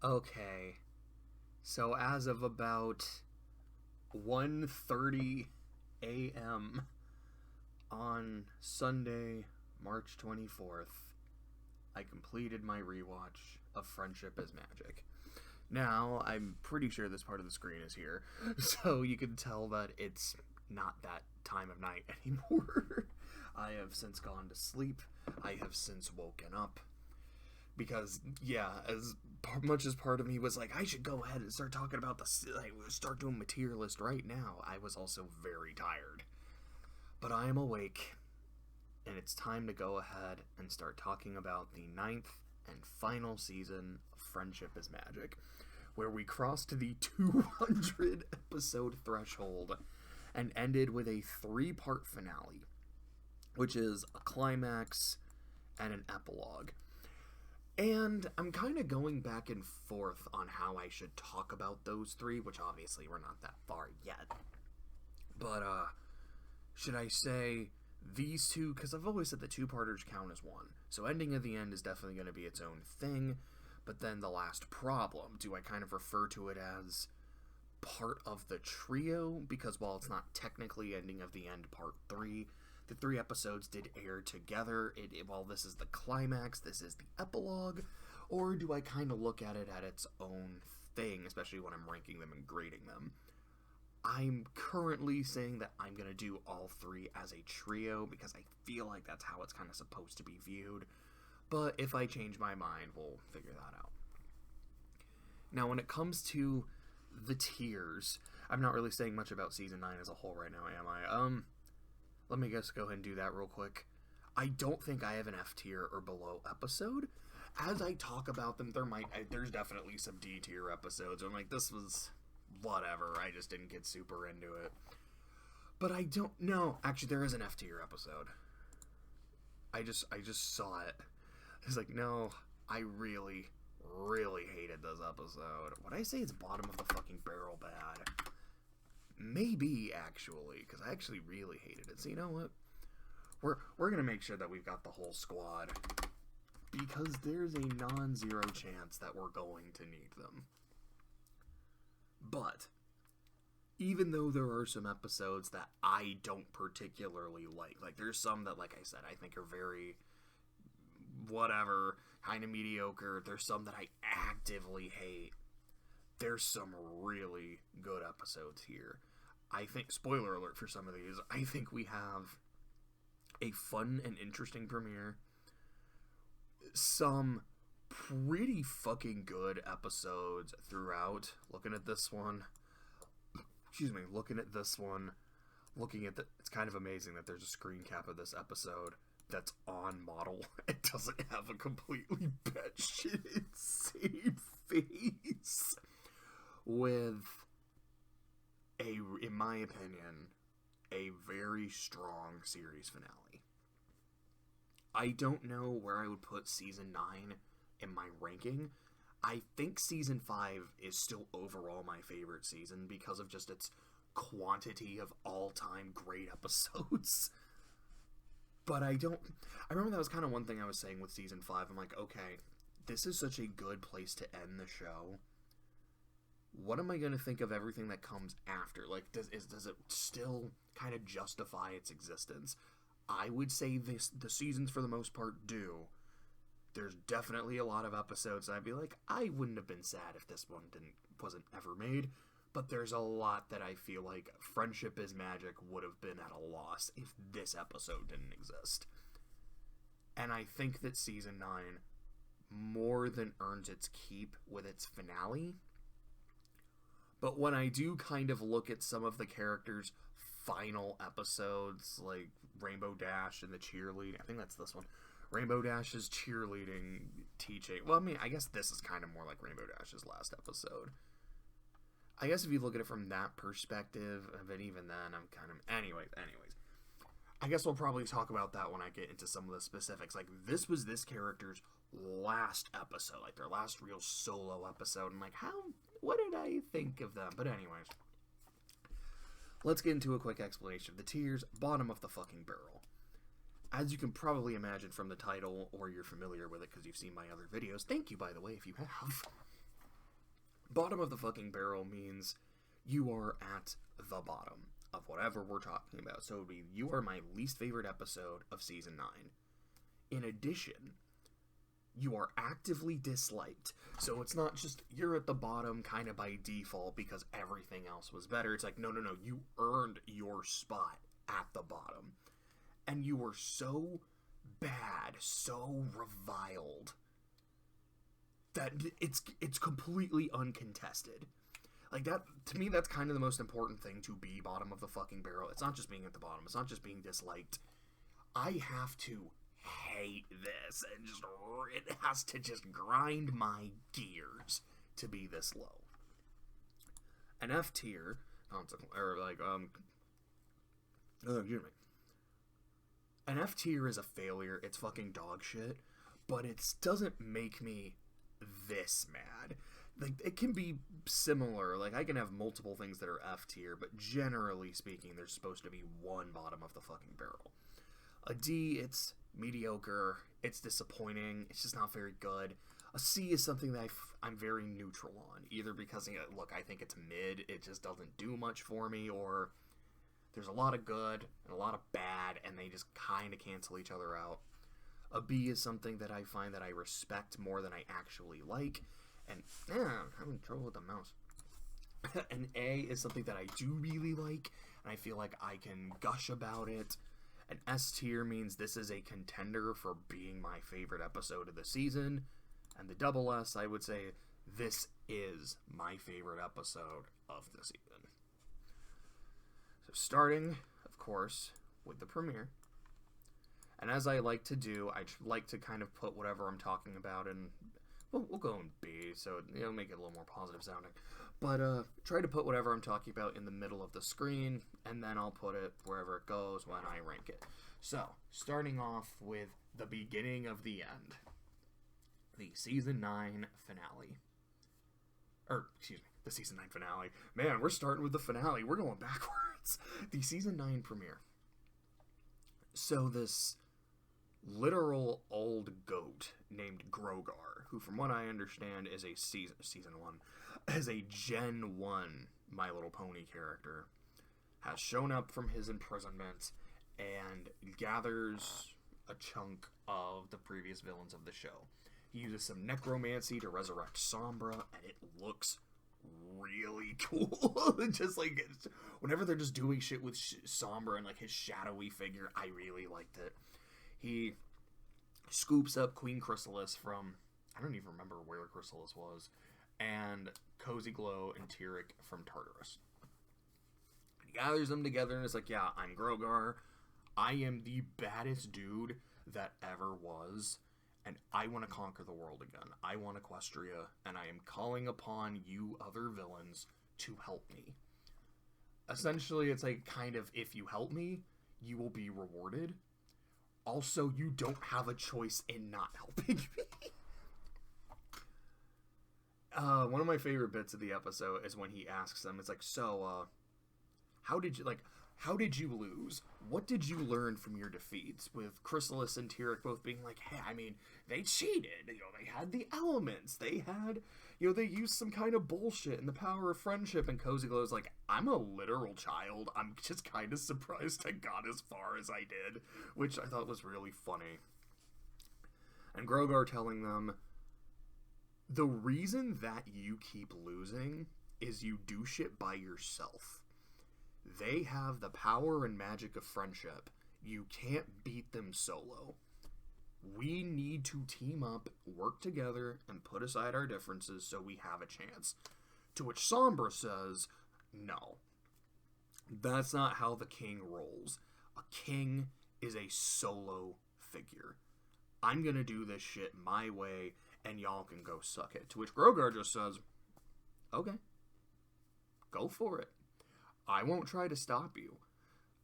Okay, so as of about 1:30 a.m. on Sunday, March 24th, I completed my rewatch of Friendship is Magic. Now, I'm pretty sure this part of the screen is here, so you can tell that it's not that time of night anymore. I have since gone to sleep. I have since woken up. Because, yeah, as much as part of me was like, I should go ahead and start talking about start doing Materialist right now, I was also very tired. But I am awake, and it's time to go ahead and start talking about the 9th and final season of Friendship is Magic, where we crossed the 200 episode threshold and ended with a 3-part finale, which is a climax and an epilogue. And I'm kind of going back and forth on how I should talk about those 3, which obviously we're not that far yet. But, should I say these 2? Because I've always said the 2-parters count as one. So Ending of the End is definitely going to be its own thing. But then The Last Problem, do I kind of refer to it as part of the trio? Because while it's not technically Ending of the End Part 3, the 3 episodes did air together. While this is the climax, this is the epilogue. Or do I kind of look at it at its own thing, especially when I'm ranking them and grading them? I'm currently saying that I'm going to do all 3 as a trio because I feel like that's how it's kind of supposed to be viewed. But if I change my mind, we'll figure that out. Now, when it comes to the tiers, I'm not really saying much about Season 9 as a whole right now, am I? Let me just go ahead and do that real quick. I don't think I have an F tier or below episode. As I talk about them, there's definitely some D tier episodes. I'm like, this was whatever. I just didn't get super into it. But I don't know. Actually, there is an F tier episode. I just saw it. It's like, no, I really, really hated this episode. Would I say it's bottom of the fucking barrel bad? Maybe, actually, because I actually really hated it. So you know what? We're going to make sure that we've got the whole squad, because there's a non-zero chance that we're going to need them. But, even though there are some episodes that I don't particularly like there's some that, like I said, I think are very whatever, kind of mediocre. There's some that I actively hate. There's some really good episodes here. I think, spoiler alert for some of these, I think we have a fun and interesting premiere. Some pretty fucking good episodes throughout. Looking at this one. It's kind of amazing that there's a screen cap of this episode that's on model. It doesn't have a completely batshit insane face. With in my opinion, a very strong series finale. I don't know where I would put Season 9 in my ranking. I think Season 5 is still overall my favorite season because of just its quantity of all-time great episodes. But I remember that was kind of one thing I was saying with Season 5. I'm like, okay, this is such a good place to end the show. What am I going to think of everything that comes after? Like, does it still kind of justify its existence? I would say the seasons, for the most part, do. There's definitely a lot of episodes that I'd be like, I wouldn't have been sad if this one wasn't ever made. But there's a lot that I feel like Friendship is Magic would have been at a loss if this episode didn't exist. And I think that Season 9 more than earns its keep with its finale. But when I do kind of look at some of the characters' final episodes, like Rainbow Dash and the cheerleading, I think that's this one. Rainbow Dash's cheerleading teaching. Well, I mean, I guess this is kind of more like Rainbow Dash's last episode. I guess if you look at it from that perspective, but even then, I'm kind of... Anyways. I guess we'll probably talk about that when I get into some of the specifics. Like, this was this character's last episode, like their last real solo episode, and like, what did I think of them? But anyways, let's get into a quick explanation of the tiers, bottom of the fucking barrel. As you can probably imagine from the title, or you're familiar with it because you've seen my other videos, thank you, by the way, if you have. Bottom of the fucking barrel means you are at the bottom of whatever we're talking about. So it would be, you are my least favorite episode of season 9. In addition, you are actively disliked. So it's not just you're at the bottom kind of by default because everything else was better. It's like, no, you earned your spot at the bottom. And you were so bad, so reviled, that it's completely uncontested. Like, that, to me, that's kind of the most important thing to be bottom of the fucking barrel. It's not just being at the bottom. It's not just being disliked. I have to hate this, and just, it has to just grind my gears to be this low. An F tier, excuse me. An F tier is a failure. It's fucking dog shit, but it doesn't make me this mad. Like, it can be similar. Like, I can have multiple things that are F tier, but generally speaking, there's supposed to be one bottom of the fucking barrel. A D, it's mediocre. It's disappointing. It's just not very good. A C is something that I'm very neutral on, either because, look, I think it's mid. It just doesn't do much for me, or there's a lot of good and a lot of bad, and they just kind of cancel each other out. A B is something that I find that I respect more than I actually like. And, I'm having trouble with the mouse. An A is something that I do really like, and I feel like I can gush about it. An S tier means this is a contender for being my favorite episode of the season. And the double S, I would say, this is my favorite episode of the season. So starting, of course, with the premiere. And as I like to do, I like to kind of put whatever I'm talking about in, we'll go in B, so make it a little more positive sounding. But try to put whatever I'm talking about in the middle of the screen, and then I'll put it wherever it goes when I rank it. So, starting off with the beginning of the end. The Season 9 finale. The Season 9 finale. Man, we're starting with the finale. We're going backwards. The Season 9 premiere. So this literal old goat named Grogar, who from what I understand is a season 1, as a Gen 1 My Little Pony character, has shown up from his imprisonment and gathers a chunk of the previous villains of the show. He uses some necromancy to resurrect Sombra, and it looks really cool. Just like, whenever they're just doing shit with Sombra and like his shadowy figure, I really liked it. He scoops up Queen Chrysalis from, I don't even remember where Chrysalis was, and Cozy Glow and Tyrek from Tartarus. He gathers them together and is like, yeah, I'm Grogar. I am the baddest dude that ever was, and I want to conquer the world again. I want Equestria, and I am calling upon you other villains to help me. Essentially, it's like, kind of, if you help me, you will be rewarded. Also, you don't have a choice in not helping me. One of my favorite bits of the episode is when he asks them, it's like, so, how did you lose? What did you learn from your defeats? With Chrysalis and Tyrek both being like, hey, I mean, they cheated. They had the elements. They had, they used some kind of bullshit and the power of friendship. And Cozy Glow's like, I'm a literal child. I'm just kind of surprised I got as far as I did, which I thought was really funny. And Grogar telling them, the reason that you keep losing is you do shit by yourself. They have the power and magic of friendship. You can't beat them solo. We need to team up, work together, and put aside our differences so we have a chance. To which Sombra says, no. That's not how the king rolls. A king is a solo figure. I'm gonna do this shit my way, and y'all can go suck it. To which Grogar just says, okay. Go for it. I won't try to stop you.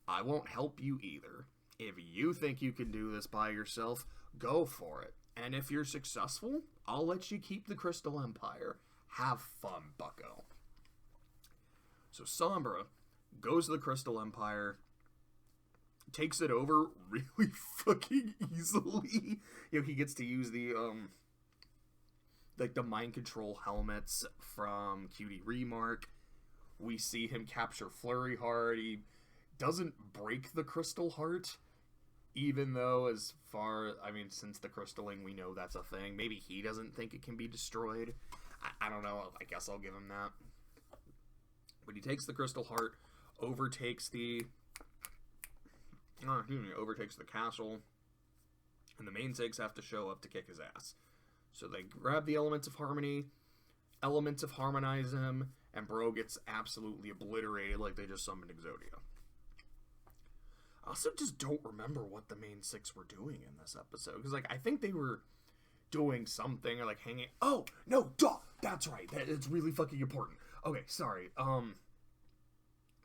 I won't help you either. If you think you can do this by yourself, go for it. And if you're successful, I'll let you keep the Crystal Empire. Have fun, bucko. So Sombra goes to the Crystal Empire, takes it over really fucking easily. He gets to use the like the mind control helmets from Cutie Remark. We see him capture Flurry Heart. He doesn't break the Crystal Heart, even though since the crystalling, we know that's a thing. Maybe he doesn't think it can be destroyed. I don't know. I guess I'll give him that. But he takes the Crystal Heart, overtakes the castle, and the main six have to show up to kick his ass. So they grab the Elements of Harmony, Elements of Harmonize him, and Bro gets absolutely obliterated like they just summoned Exodia. I also just don't remember what the main six were doing in this episode. Because, I think they were doing something, or, hanging... Oh, no, duh! That's right. It's really fucking important. Okay, sorry.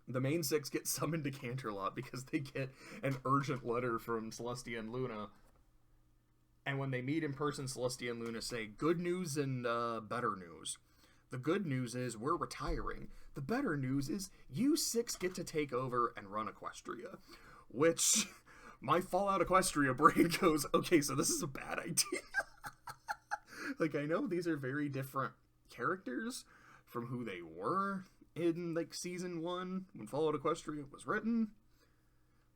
The main six get summoned to Canterlot because they get an urgent letter from Celestia and Luna. And when they meet in person, Celestia and Luna say, good news and better news. The good news is we're retiring. The better news is you six get to take over and run Equestria. Which, my Fallout Equestria brain goes, okay, so this is a bad idea. I know these are very different characters from who they were in, Season 1, when Fallout Equestria was written.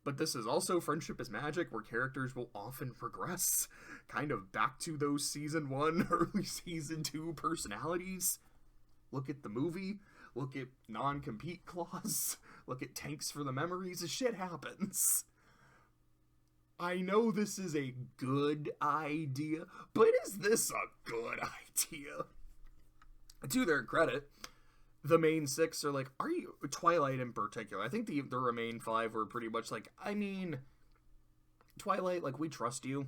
But this is also Friendship is Magic, where characters will often progress kind of back to those Season 1, early Season 2 personalities. Look at the movie. Look at non-compete clause. Look at tanks for the memories. This shit happens. I know this is a good idea, but is this a good idea? To their credit, the main six are are you... Twilight in particular. I think the remaining five were pretty much Twilight, we trust you.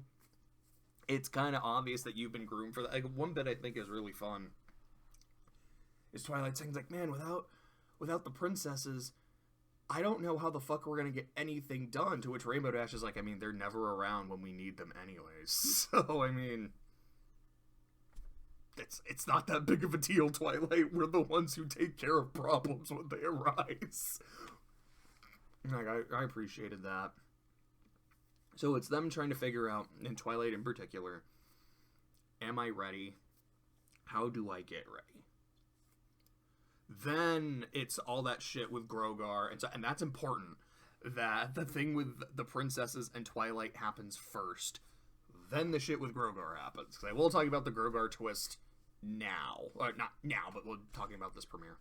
It's kind of obvious that you've been groomed for that. One bit I think is really fun is Twilight saying, man, without the princesses, I don't know how the fuck we're gonna get anything done. To which Rainbow Dash is they're never around when we need them anyways. So, it's not that big of a deal, Twilight. We're the ones who take care of problems when they arise. I appreciated that. So it's them trying to figure out, in Twilight in particular, am I ready? How do I get ready? Then it's all that shit with Grogar, and that's important, that the thing with the princesses and Twilight happens first. Then the shit with Grogar happens. Because I will talk about the Grogar twist now. Not now, but we're talking about this premiere.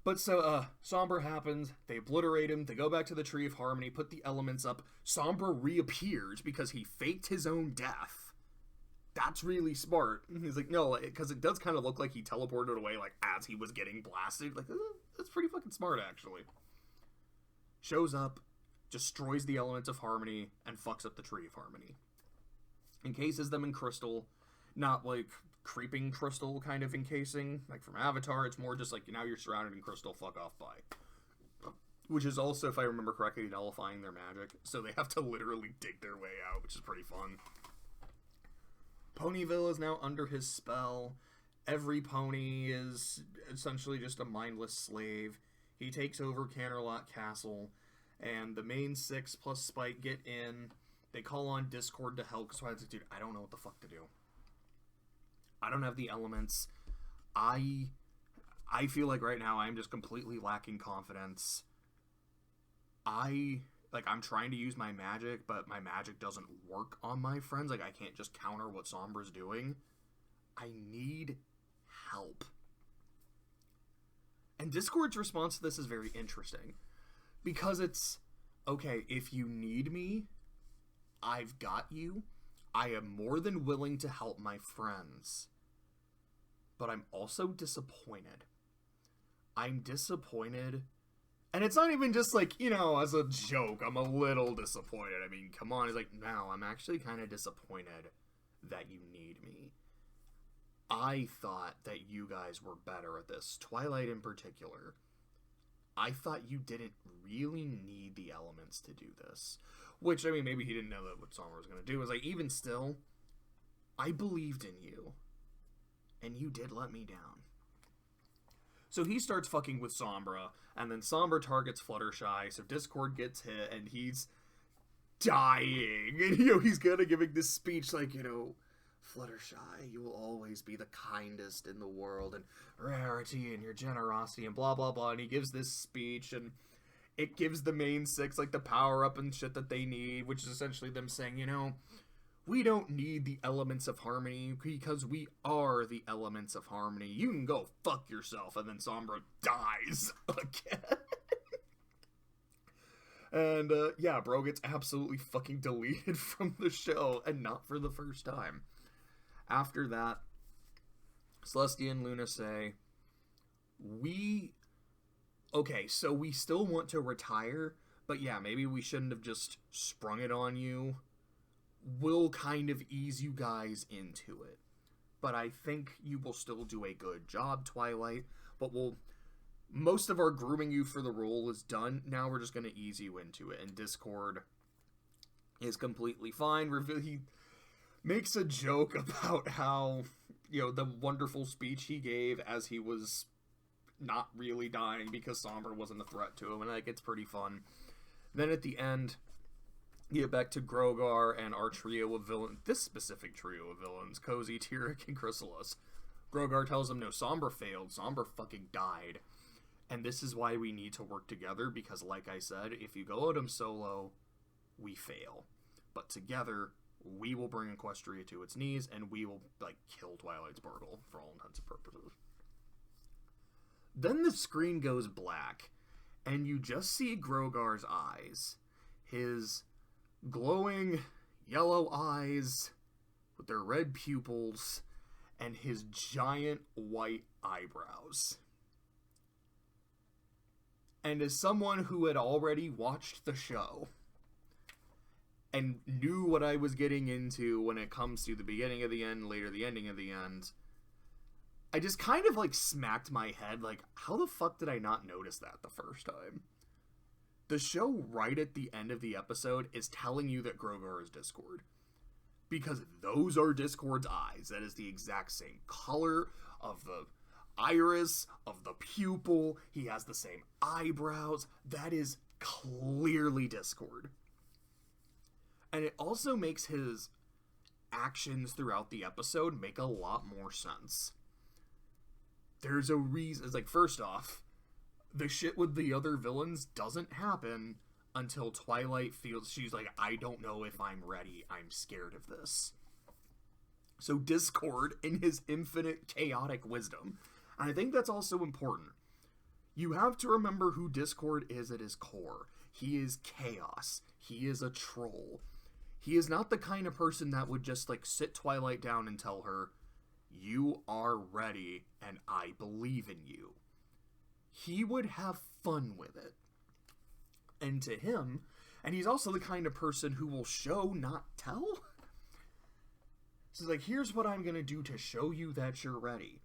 But so, Sombra happens, they obliterate him, they go back to the Tree of Harmony, put the elements up, Sombra reappears because he faked his own death. That's really smart. He's no, because it does kind of look like he teleported away, as he was getting blasted. That's pretty fucking smart, actually. Shows up, destroys the Elements of Harmony, and fucks up the Tree of Harmony. Encases them in crystal, not, creeping crystal kind of encasing, from Avatar. It's more just, now you're surrounded in crystal, fuck off, bye. Which is also, if I remember correctly, nullifying their magic. So they have to literally dig their way out, which is pretty fun. Ponyville is now under his spell. Every pony is essentially just a mindless slave. He takes over Canterlot Castle, and the main six plus Spike get in. They call on Discord to help, because Twilight's dude, I don't know what the fuck to do. I don't have the elements. I feel right now I'm just completely lacking confidence. I'm trying to use my magic, but my magic doesn't work on my friends. I can't just counter what Sombra's doing. I need help. And Discord's response to this is very interesting. Because it's, okay, if you need me, I've got you. I am more than willing to help my friends. But I'm also disappointed. I'm disappointed. And it's not even just as a joke, I'm a little disappointed. Come on. It's no, I'm actually kind of disappointed that you need me. I thought that you guys were better at this. Twilight in particular. I thought you didn't really need the elements to do this. Which, maybe he didn't know that what Sombra was going to do. It was even still, I believed in you. And you did let me down. So he starts fucking with Sombra, and then Sombra targets Fluttershy, so Discord gets hit, and he's dying. And, he's kind of giving this speech Fluttershy, you will always be the kindest in the world, and Rarity and your generosity, and blah blah blah. And he gives this speech, and it gives the main six, like, the power-up and shit that they need, which is essentially them saying, you know, we don't need the elements of harmony, because we are the elements of harmony. You can go fuck yourself. And then Sombra dies again. And, yeah, bro gets absolutely fucking deleted from the show, and not for the first time. After that, Celestia and Luna say, okay, so we still want to retire, but yeah, maybe we shouldn't have just sprung it on you. We'll kind of ease you guys into it. But I think you will still do a good job, Twilight, but most of our grooming you for the role is done. Now we're just going to ease you into it. And Discord is completely fine. He makes a joke about how, you know, the wonderful speech he gave as he was not really dying because Sombra wasn't a threat to him, and like, it's pretty fun. Then at the end, you get back to Grogar and our trio of villains, this specific trio of villains, Cozy, Tyrek, and Chrysalis. Grogar tells him, no, Sombra failed. Sombra fucking died. And this is why we need to work together, because like I said, if you go at him solo, we fail. But together, we will bring Equestria to its knees, and we will, like, kill Twilight Sparkle for all intents and purposes. Then the screen goes black, and you just see Grogar's eyes. His glowing yellow eyes with their red pupils, and his giant white eyebrows. And as someone who had already watched the show and knew what I was getting into when it comes to the beginning of the end, later the ending of the end, I just kind of, like, smacked my head, like, how the fuck did I not notice that the first time? The show right at the end of the episode is telling you that Grogar is Discord. Because those are Discord's eyes. That is the exact same color of the iris, of the pupil. He has the same eyebrows. That is clearly Discord. And it also makes his actions throughout the episode make a lot more sense. There's a reason. It's like, first off, the shit with the other villains doesn't happen until Twilight feels, she's like, I don't know if I'm ready. I'm scared of this. So Discord, in his infinite chaotic wisdom, and I think that's also important, you have to remember who Discord is at his core. He is chaos. He is a troll. He is not the kind of person that would just, like, sit Twilight down and tell her, you are ready, and I believe in you. He would have fun with it. And to him, and he's also the kind of person who will show, not tell. So he's like, here's what I'm going to do to show you that you're ready.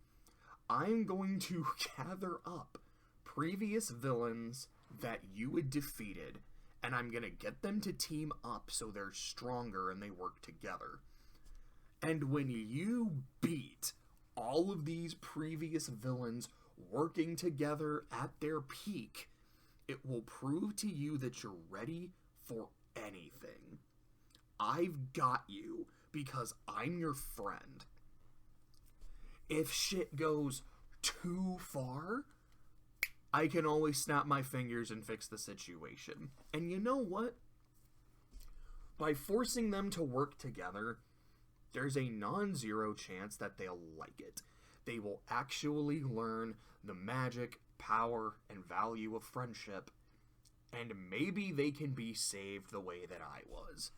I'm going to gather up previous villains that you had defeated, and I'm going to get them to team up so they're stronger and they work together. And when you beat all of these previous villains working together at their peak, it will prove to you that you're ready for anything. I've got you because I'm your friend. If shit goes too far, I can always snap my fingers and fix the situation. And you know what? By forcing them to work together, there's a non-zero chance that they'll like it. They will actually learn the magic, power, and value of friendship, and maybe they can be saved the way that I was.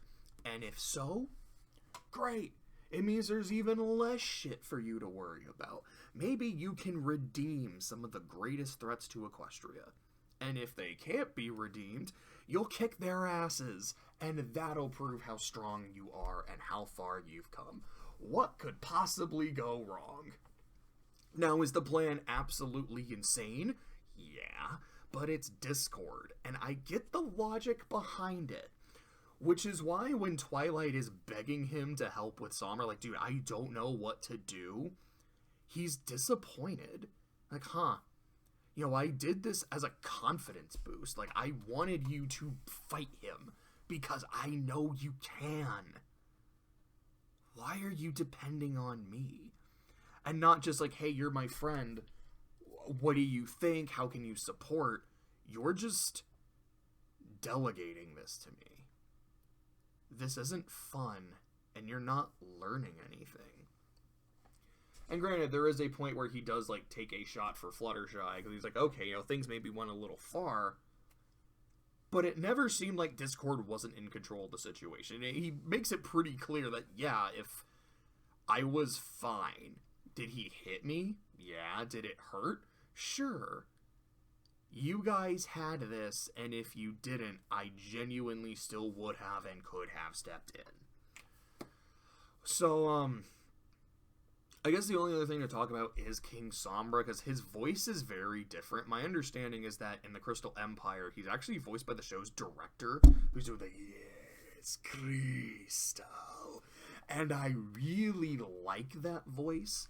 And if so, great. It means there's even less shit for you to worry about. Maybe you can redeem some of the greatest threats to Equestria. And if they can't be redeemed, you'll kick their asses, and that'll prove how strong you are and how far you've come. What could possibly go wrong? Now, is the plan absolutely insane? Yeah, but it's Discord, and I get the logic behind it. Which is why when Twilight is begging him to help with Sombra, like, dude, I don't know what to do, he's disappointed. Like, you know, I did this as a confidence boost. Like, I wanted you to fight him because I know you can. why are you depending on me? And not just like, hey, you're my friend. What do you think? How can you support? You're just delegating this to me. This isn't fun, and you're not learning anything. And granted, there is a point where he does, like, take a shot for Fluttershy, because he's like, okay, things maybe went a little far, but it never seemed like Discord wasn't in control of the situation. He makes it pretty clear that, yeah, if I was fine, did he hit me? Yeah. Did it hurt? Sure. You guys had this, and if you didn't, I genuinely still would have and could have stepped in. So, I guess the only other thing to talk about is King Sombra, because his voice is very different. My understanding is that in the Crystal Empire, he's actually voiced by the show's director, who's doing the, yes, Crystal. And I really like that voice.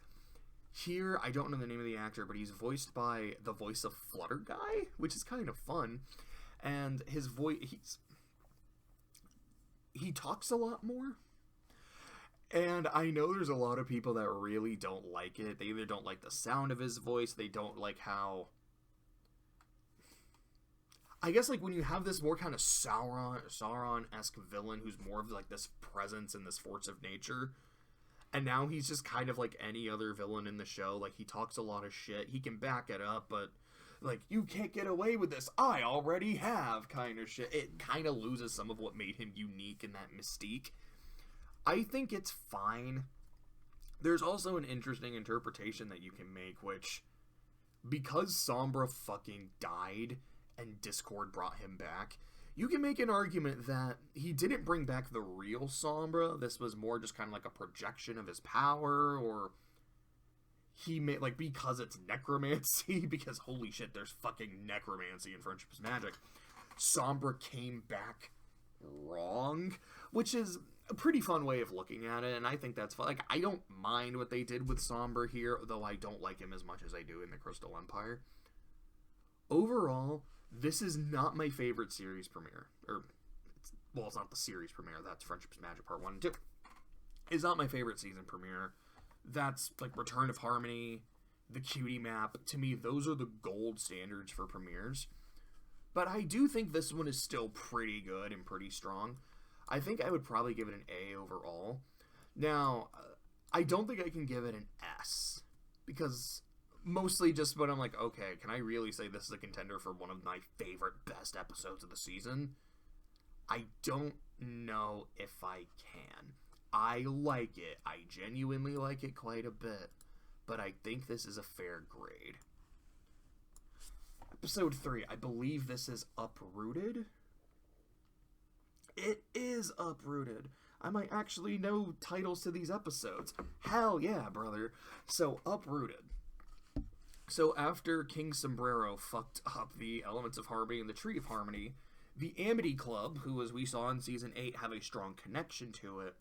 Here, I don't know the name of the actor, but he's voiced by the voice of Flutter Guy, which is kind of fun. And his voice, he talks a lot more. And I know there's a lot of people that really don't like it. They either don't like the sound of his voice, they don't like how... I guess, like, when you have this more kind of Sauron-esque villain who's more of, like, this presence and this force of nature... And now he's just kind of like any other villain in the show. Like, he talks a lot of shit. He can back it up, but, like, you can't get away with this. I already have kind of shit. It kind of loses some of what made him unique in that mystique. I think it's fine. There's also an interesting interpretation that you can make, which, because Sombra fucking died and Discord brought him back, you can make an argument that he didn't bring back the real Sombra. This was more just kind of like a projection of his power, or he made, like, because it's necromancy, because holy shit, there's fucking necromancy in Friendship is Magic. Sombra came back wrong, which is a pretty fun way of looking at it, and I think that's fun. Like, I don't mind what they did with Sombra here, though I don't like him as much as I do in the Crystal Empire. Overall, this is not my favorite series premiere. It's not the series premiere. That's Friendship is Magic Part 1 and 2. It's not my favorite season premiere. That's, like, Return of Harmony, the Cutie Map. To me, those are the gold standards for premieres. But I do think this one is still pretty good and pretty strong. I think I would probably give it an A overall. Now, I don't think I can give it an S. Because... mostly just when I'm like, okay, can I really say this is a contender for one of my favorite best episodes of the season? I don't know if I can. I like it. I genuinely like it quite a bit. But I think this is a fair grade. Episode 3. I believe this is Uprooted. It is Uprooted. I might actually know titles to these episodes. Hell yeah, brother. So, Uprooted. So after King Sombrero fucked up the Elements of Harmony and the Tree of Harmony, the Amity Club, who, as we saw in Season 8, have a strong connection to it,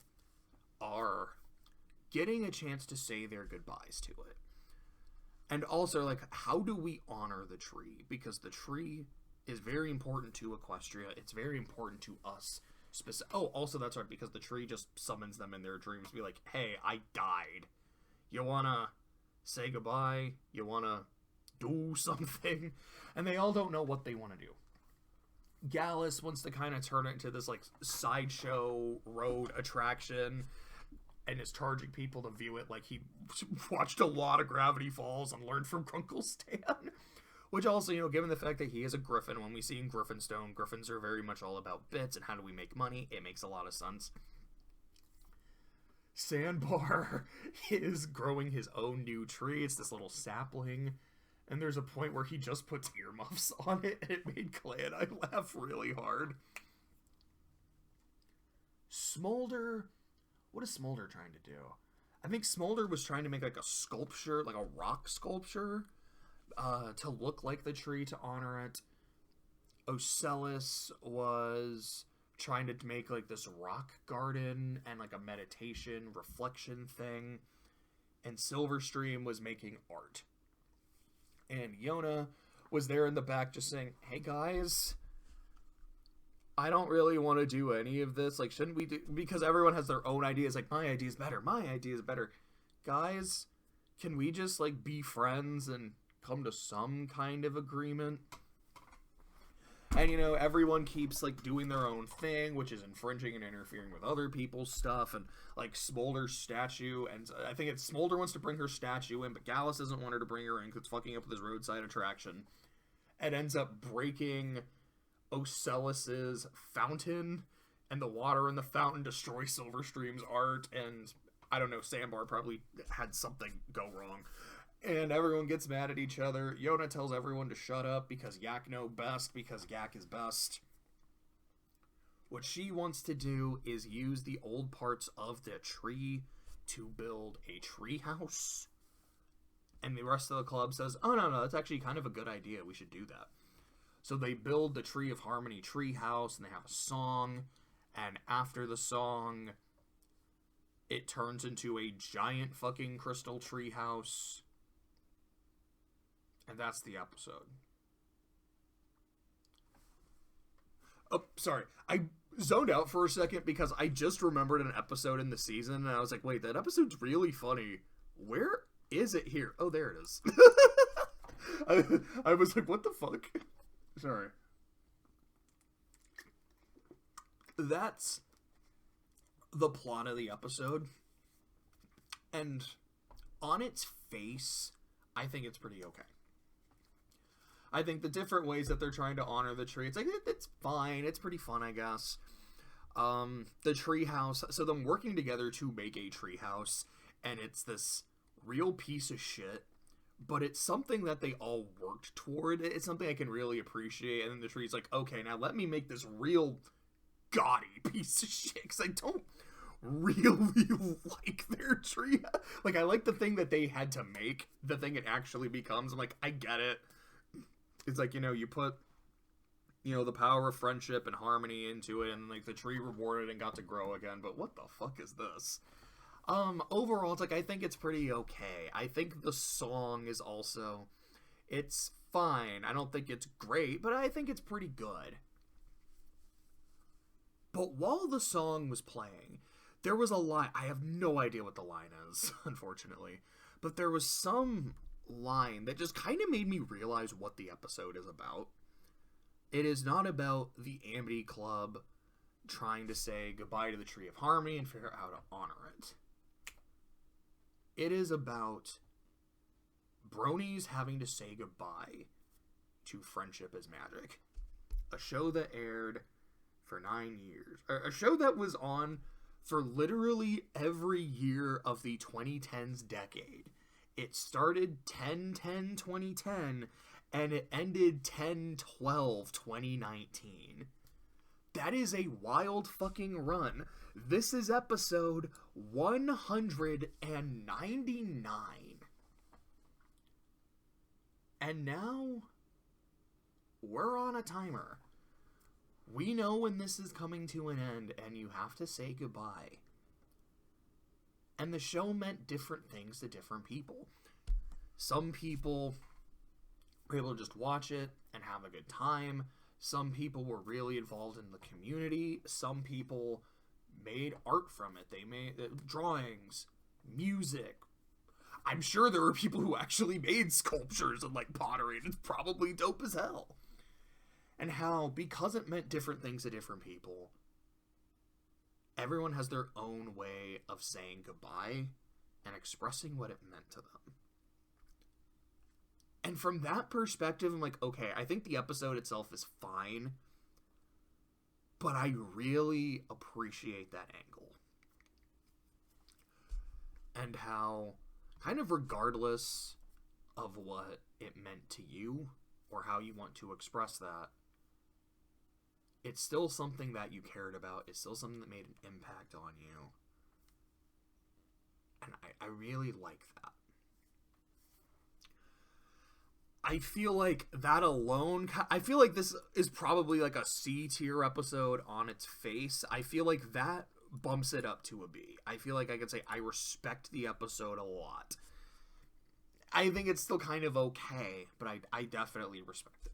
are getting a chance to say their goodbyes to it. And also, like, how do we honor the tree? Because the tree is very important to Equestria. It's very important to us. Also, that's right, because the tree just summons them in their dreams. Be like, hey, I died. You wanna... say goodbye, you want to do something, and they all don't know what they want to do. Gallus wants to kind of turn it into this, like, sideshow road attraction, and is charging people to view it like he watched a lot of Gravity Falls and learned from Grunkle Stan. Which also, given the fact that he is a griffin, when we see in Griffinstone, griffins are very much all about bits and how do we make money, it makes a lot of sense. Sandbar is growing his own new tree. It's this little sapling. And there's a point where he just puts earmuffs on it, and it made Clay and I laugh really hard. Smolder. What is Smolder trying to do? I think Smolder was trying to make, like, a sculpture, like a rock sculpture, to look like the tree, to honor it. Ocellus was... trying to make, like, this rock garden and, like, a meditation reflection thing. And Silverstream was making art. And Yona was there in the back just saying, hey guys, I don't really want to do any of this. Like, shouldn't we do... Because everyone has their own ideas. Like, my idea is better. My idea is better. Guys, can we just, like, be friends and come to some kind of agreement? And, you know, everyone keeps, like, doing their own thing, which is infringing and interfering with other people's stuff. And, like, Smolder's statue. And I think it's Smolder wants to bring her statue in, but Gallus doesn't want her to bring her in because it's fucking up with his roadside attraction. It ends up breaking Ocellus's fountain, and the water in the fountain destroys Silverstream's art, and I don't know, Sandbar probably had something go wrong. And everyone gets mad at each other. Yona tells everyone to shut up because Yak know best, because Yak is best. What she wants to do is use the old parts of the tree to build a tree house. And the rest of the club says, oh, no, that's actually kind of a good idea. We should do that. So they build the Tree of Harmony tree house, and they have a song. And after the song, it turns into a giant fucking crystal tree house. And that's the episode. Oh, sorry. I zoned out for a second because I just remembered an episode in the season, and I was like, wait, that episode's really funny. Where is it here? Oh, there it is. I was like, what the fuck? Sorry. That's the plot of the episode. And on its face, I think it's pretty okay. I think the different ways that they're trying to honor the tree, it's like, it's fine. It's pretty fun, I guess. The tree house, so them working together to make a tree house, and it's this real piece of shit. But it's something that they all worked toward. It's something I can really appreciate. And then the tree's like, okay, now let me make this real gaudy piece of shit. Because I don't really like their tree. Like, I like the thing that they had to make. The thing it actually becomes. I'm like, I get it. It's like, you know, you put, you know, the power of friendship and harmony into it. And, like, the tree rewarded and got to grow again. But what the fuck is this? Overall, it's like, I think it's pretty okay. I think the song is also, it's fine. I don't think it's great, but I think it's pretty good. But while the song was playing, there was a line, I have no idea what the line is, unfortunately, but there was some line that just kind of made me realize what the episode is about. It is not about the Amity Club trying to say goodbye to the Tree of Harmony and figure out how to honor it. It is about bronies having to say goodbye to Friendship is Magic. A show that aired for 9 years. A show that was on for literally every year of the 2010s decade. It started 10/10/2010 and it ended 10/12/2019. That is a wild fucking run. This is episode 199. And now, we're on a timer. We know when this is coming to an end, and you have to say goodbye. And the show meant different things to different people. Some people were able to just watch it and have a good time. Some people were really involved in the community. Some people made art from it. They made drawings, music. I'm sure there were people who actually made sculptures and like pottery, and it's probably dope as hell. And how, because it meant different things to different people, everyone has their own way of saying goodbye and expressing what it meant to them. And from that perspective, I'm like, okay, I think the episode itself is fine, but I really appreciate that angle. And how, kind of regardless of what it meant to you, or how you want to express that, it's still something that you cared about. It's still something that made an impact on you. And I really like that. I feel like that alone, I feel like this is probably like a C tier episode on its face. I feel like that bumps it up to a B. I feel like I could say I respect the episode a lot. I think it's still kind of okay, but I definitely respect it.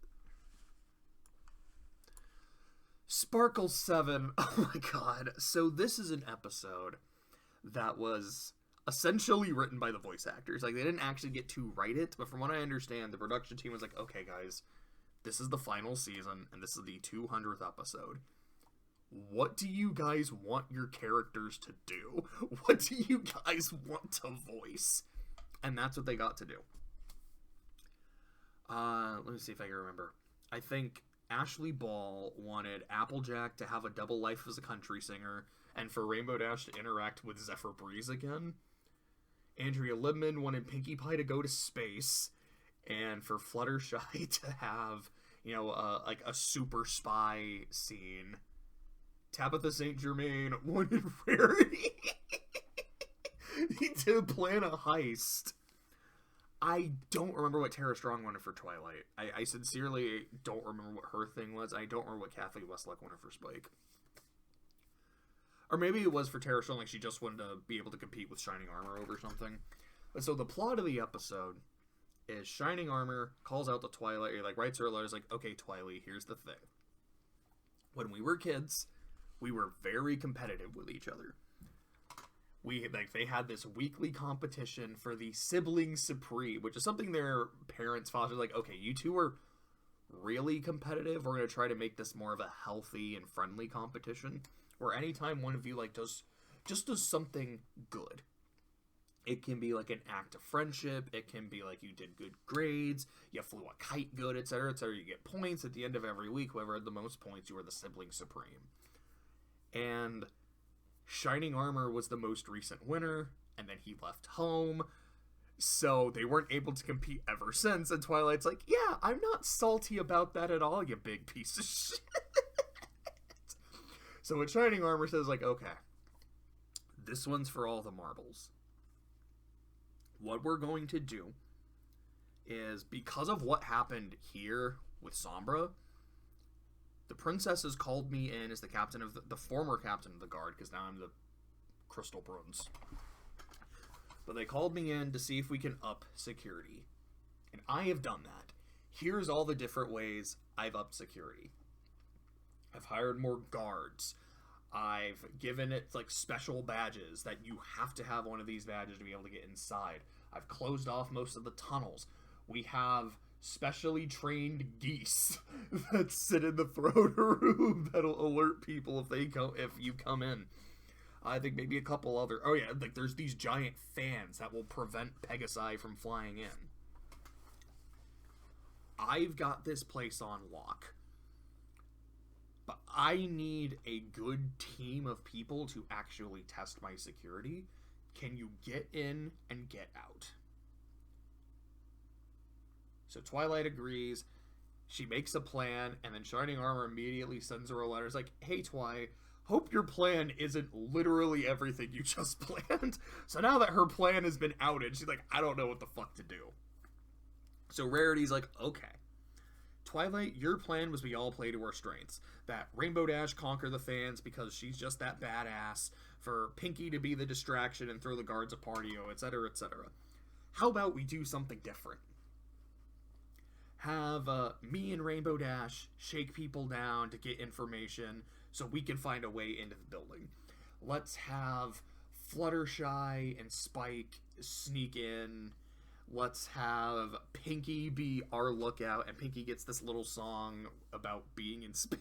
Sparkle 7. Oh my god. So this is an episode that was essentially written by the voice actors. Like, they didn't actually get to write it, but from what I understand, the production team was like, okay, guys, this is the final season, and this is the 200th episode. What do you guys want your characters to do? What do you guys want to voice? And that's what they got to do. Let me see if I can remember. I think Ashley Ball wanted Applejack to have a double life as a country singer, and for Rainbow Dash to interact with Zephyr Breeze again. Andrea Libman wanted Pinkie Pie to go to space, and for Fluttershy to have, you know, like a super spy scene. Tabitha St. Germain wanted Rarity to plan a heist. I don't remember what Tara Strong wanted for Twilight. I sincerely don't remember what her thing was. I don't remember what Kathleen Westluck wanted for Spike. Or maybe it was for Tara Strong, like she just wanted to be able to compete with Shining Armor over something. But so the plot of the episode is Shining Armor calls out to Twilight, or like writes her a letter, like, okay, Twilight, here's the thing. When we were kids, we were very competitive with each other. They had this weekly competition for the Sibling Supreme, which is something their parents fostered. Like, okay, you two are really competitive. We're going to try to make this more of a healthy and friendly competition, where anytime one of you, like, does something good. It can be like an act of friendship. It can be like you did good grades, you flew a kite good, etc., etc. You get points at the end of every week. Whoever had the most points, you were the Sibling Supreme. And Shining Armor was the most recent winner, and then he left home, so they weren't able to compete ever since. And Twilight's like, yeah, I'm not salty about that at all, you big piece of shit. So what Shining Armor says, like, okay, this one's for all the marbles. What we're going to do is, because of what happened here with Sombra, the princesses called me in as the captain of the former captain of the guard, because now I'm the Crystal Bruns. But they called me in to see if we can up security. And I have done that. Here's all the different ways I've upped security. I've hired more guards. I've given it, like, special badges that you have to have one of these badges to be able to get inside. I've closed off most of the tunnels. We have specially trained geese that sit in the throne room that'll alert people if you come in. I think maybe a couple other... Oh yeah, like there's these giant fans that will prevent Pegasi from flying in. I've got this place on lock. But I need a good team of people to actually test my security. Can you get in and get out? So Twilight agrees. She makes a plan, and then Shining Armor immediately sends her a letter. It's like, hey, Twi, hope your plan isn't literally everything you just planned. So now that her plan has been outed, she's like, I don't know what the fuck to do. So Rarity's like, okay. Twilight, your plan was we all play to our strengths. That Rainbow Dash conquer the fans because she's just that badass. For Pinkie to be the distraction and throw the guards a partyo, etc., etc. How about we do something different? Have me and Rainbow Dash shake people down to get information so we can find a way into the building. Let's have Fluttershy and Spike sneak in. Let's have Pinkie be our lookout, and Pinkie gets this little song about being in space.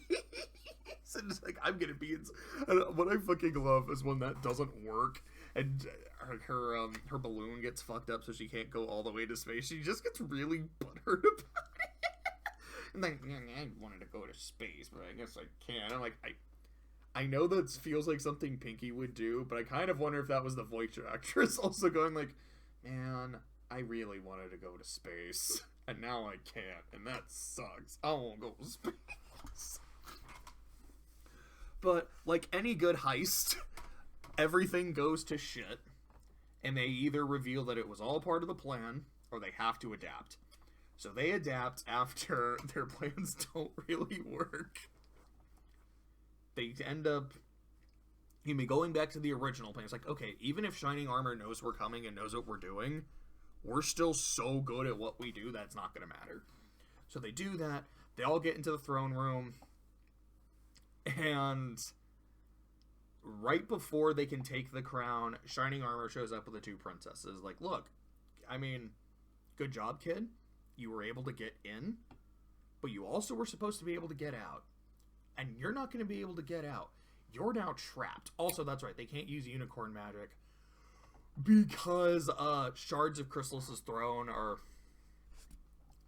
And it's like, I'm gonna be in... What I fucking love is when that doesn't work, and her balloon gets fucked up so she can't go all the way to space. She just gets really butthurt about it. And like, I wanted to go to space, but I guess I can't. I'm like, I know that feels like something Pinkie would do, but I kind of wonder if that was the voice actress also going like, man, I really wanted to go to space, and now I can't, and that sucks. I won't go to space. But, like any good heist, everything goes to shit, and they either reveal that it was all part of the plan, or they have to adapt. So they adapt after their plans don't really work. They end up... going back to the original plan. It's like, okay, even if Shining Armor knows we're coming and knows what we're doing, we're still so good at what we do that it's not going to matter. So they do that. They all get into the throne room. And right before they can take the crown, Shining Armor shows up with the two princesses. Like, look, I mean, good job, kid. You were able to get in, but you also were supposed to be able to get out. And you're not going to be able to get out. You're now trapped. Also, that's right, they can't use unicorn magic because shards of Chrysalis' throne are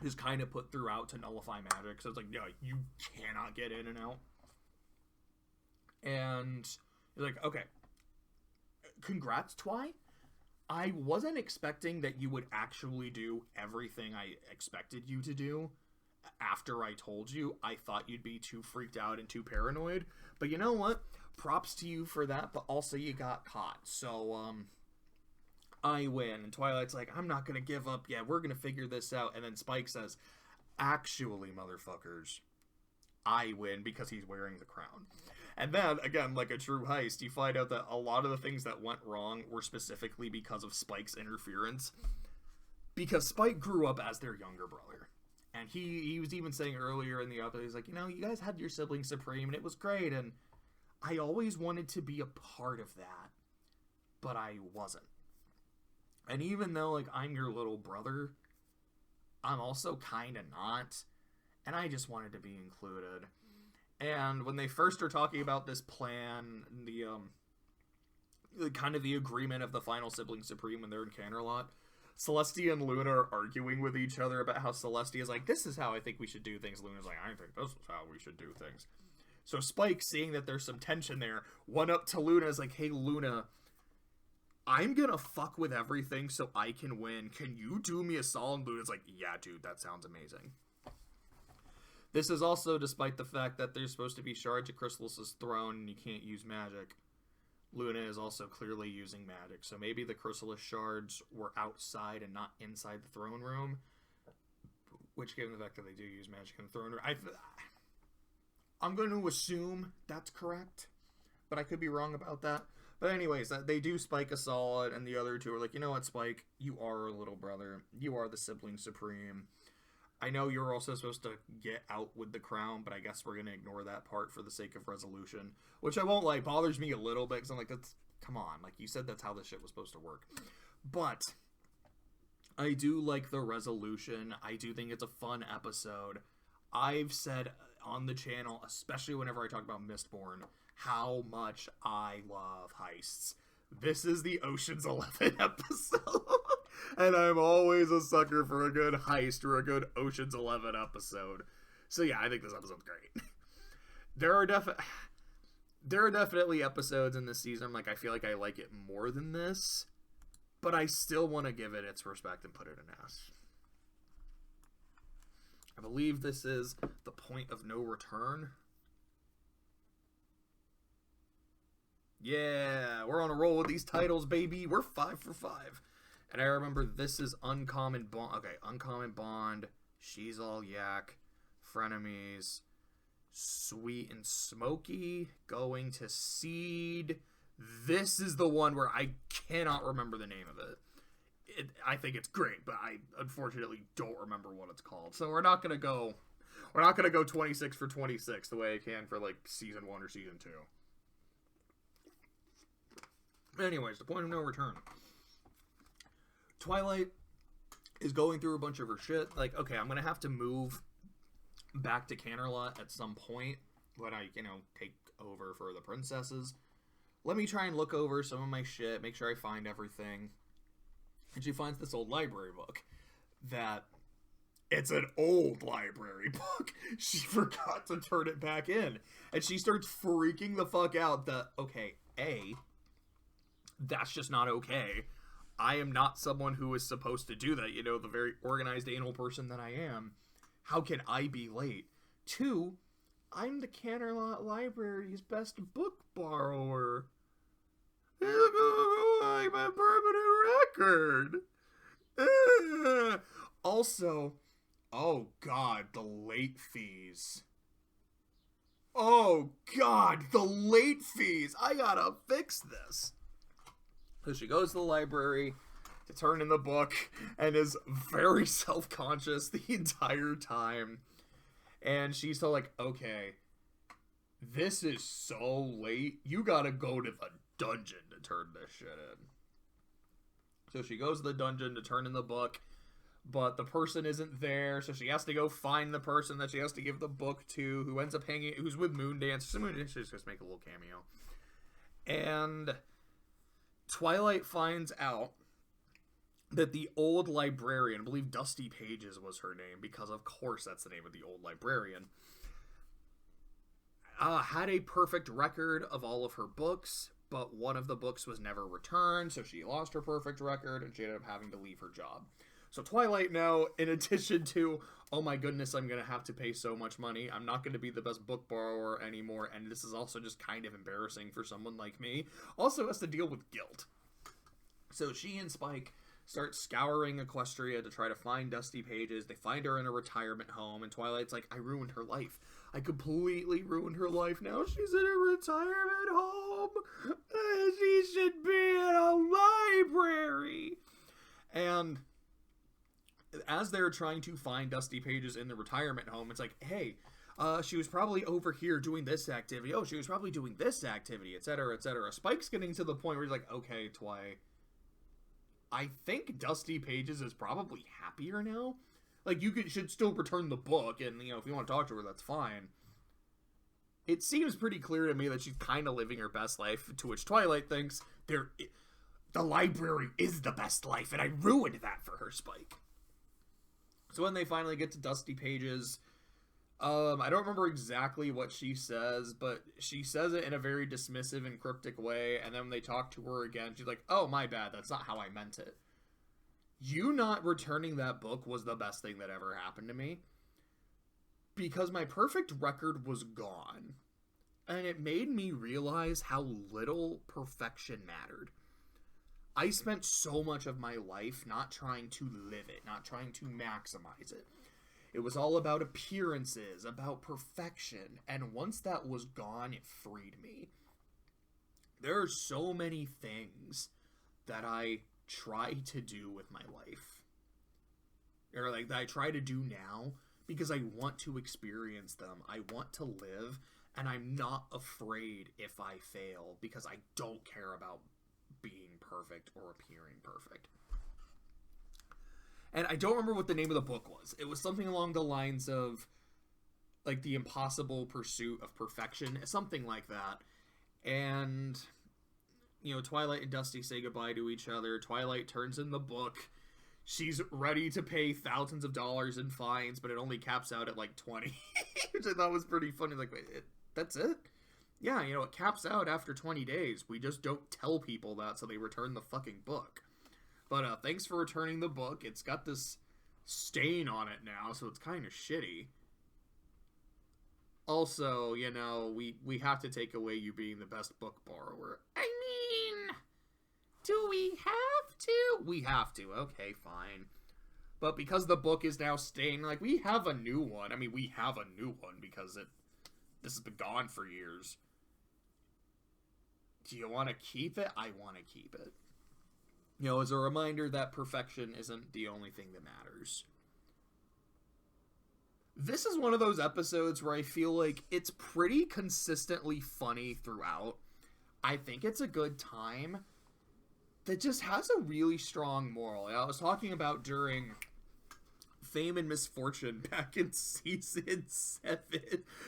just kind of put throughout to nullify magic. So it's like, yeah, you cannot get in and out. And you're like, okay, congrats, Twy. I wasn't expecting that you would actually do everything I expected you to do after I told you. I thought you'd be too freaked out and too paranoid. But you know what? Props to you for that, but also you got caught. So, I win. And Twilight's like, I'm not going to give up yet. We're going to figure this out. And then Spike says, actually, motherfuckers, I win because he's wearing the crown. And then, again, like a true heist, you find out that a lot of the things that went wrong were specifically because of Spike's interference. Because Spike grew up as their younger brother. And he was even saying earlier in the episode, he's like, you know, you guys had your sibling supreme, and it was great, and I always wanted to be a part of that, but I wasn't. And even though, like, I'm your little brother, I'm also kind of not, and I just wanted to be included. And when they first are talking about this plan, the kind of the agreement of the final sibling supreme when they're in Canterlot, Celestia and Luna are arguing with each other about how Celestia is like, this is how I think we should do things. Luna's like, I think this is how we should do things. So Spike, seeing that there's some tension there, went up to Luna, is like, hey, Luna, I'm gonna fuck with everything so I can win. Can you do me a solid? Luna's like, yeah, dude, that sounds amazing. This is also despite the fact that there's supposed to be shards of Chrysalis' throne and you can't use magic. Luna is also clearly using magic, so maybe the Chrysalis shards were outside and not inside the throne room, which, given the fact that they do use magic in the throne room, I'm going to assume that's correct, but I could be wrong about that. But anyways, they do Spike a solid, and the other two are like, you know what, Spike, you are a little brother. You are the sibling supreme. I know you're also supposed to get out with the crown, but I guess we're going to ignore that part for the sake of resolution. Which I won't lie, bothers me a little bit, because I'm like, come on. Like, you said that's how this shit was supposed to work. But I do like the resolution. I do think it's a fun episode. I've said on the channel, especially whenever I talk about Mistborn, how much I love heists. This is the Ocean's 11 episode. And I'm always a sucker for a good heist or a good Ocean's 11 episode. So yeah, I think this episode's great. There are definitely episodes in this season, like, I feel like I like it more than this, but I still want to give it its respect and put it an S. I believe this is the point of no return. Yeah, we're on a roll with these titles, baby. We're 5 for 5. And I remember this is Uncommon Bond. Okay, Uncommon Bond. She's All Yak. Frenemies. Sweet and Smoky. Going to Seed. This is the one where I cannot remember the name of it. I think it's great, but I unfortunately don't remember what it's called. So we're not gonna go 26 for 26 the way I can for like season 1 or season 2. Anyways, the point of no return. Twilight is going through a bunch of her shit. Like, okay, I'm going to have to move back to Canterlot at some point when I, take over for the princesses. Let me try and look over some of my shit, make sure I find everything. And she finds this old library book that it's an old library book. She forgot to turn it back in. And she starts freaking the fuck out that, okay, that's just not okay. I am not someone who is supposed to do that, the very organized anal person that I am. How can I be late? 2, I'm the Canterlot Library's best book borrower. I'm a permanent record. Also, oh god, the late fees. Oh god, the late fees. I gotta fix this. So she goes to the library to turn in the book and is very self-conscious the entire time. And she's so like, okay, this is so late. You gotta go to the dungeon to turn this shit in. So she goes to the dungeon to turn in the book, but the person isn't there, so she has to go find the person that she has to give the book to, who ends up hanging, who's with Moondance. So Moondance just make a little cameo. And Twilight finds out that the old librarian, I believe Dusty Pages was her name, because of course that's the name of the old librarian, had a perfect record of all of her books, but one of the books was never returned, so she lost her perfect record, and she ended up having to leave her job. So Twilight now, in addition to, oh my goodness, I'm going to have to pay so much money, I'm not going to be the best book borrower anymore, and this is also just kind of embarrassing for someone like me, also has to deal with guilt. So she and Spike start scouring Equestria to try to find Dusty Pages. They find her in a retirement home, and Twilight's like, I ruined her life. I completely ruined her life. Now she's in a retirement home. She should be in a library. And as they're trying to find Dusty Pages in the retirement home, it's like, hey, she was probably over here doing this activity. Oh, she was probably doing this activity, etc., etc. Spike's getting to the point where he's like, okay, Twi, I think Dusty Pages is probably happier now. Like, should still return the book, and, you know, if you want to talk to her, that's fine. It seems pretty clear to me that she's kind of living her best life, to which Twilight thinks, the library is the best life, and I ruined that for her, Spike. So when they finally get to Dusty Pages, I don't remember exactly what she says, but she says it in a very dismissive and cryptic way, and then when they talk to her again, she's like, oh, my bad, that's not how I meant it. You not returning that book was the best thing that ever happened to me, because my perfect record was gone, and it made me realize how little perfection mattered. I spent so much of my life not trying to live it, not trying to maximize it. It was all about appearances, about perfection, and once that was gone, it freed me. There are so many things that I try to do with my life, or like that I try to do now, because I want to experience them. I want to live, and I'm not afraid if I fail, because I don't care about being perfect or appearing perfect. And I don't remember what the name of the book was. It was something along the lines of, like, The Impossible Pursuit of Perfection, something like that. And, you know, Twilight and Dusty say goodbye to each other. Twilight turns in the book. She's ready to pay thousands of dollars in fines, but it only caps out at, like, 20. Which I thought was pretty funny. Like, wait, that's it? Yeah, you know, it caps out after 20 days. We just don't tell people that, so they return the fucking book. But thanks for returning the book. It's got this stain on it now, so it's kind of shitty. Also, you know, we have to take away you being the best book borrower. I mean, do we have to? We have to. Okay, fine. But because the book is now stained, like, we have a new one. I mean, we have a new one because this has been gone for years. Do you want to keep it? I want to keep it. You know, as a reminder that perfection isn't the only thing that matters. This is one of those episodes where I feel like it's pretty consistently funny throughout. I think it's a good time that just has a really strong moral. I was talking about during Fame and Misfortune back in season 7.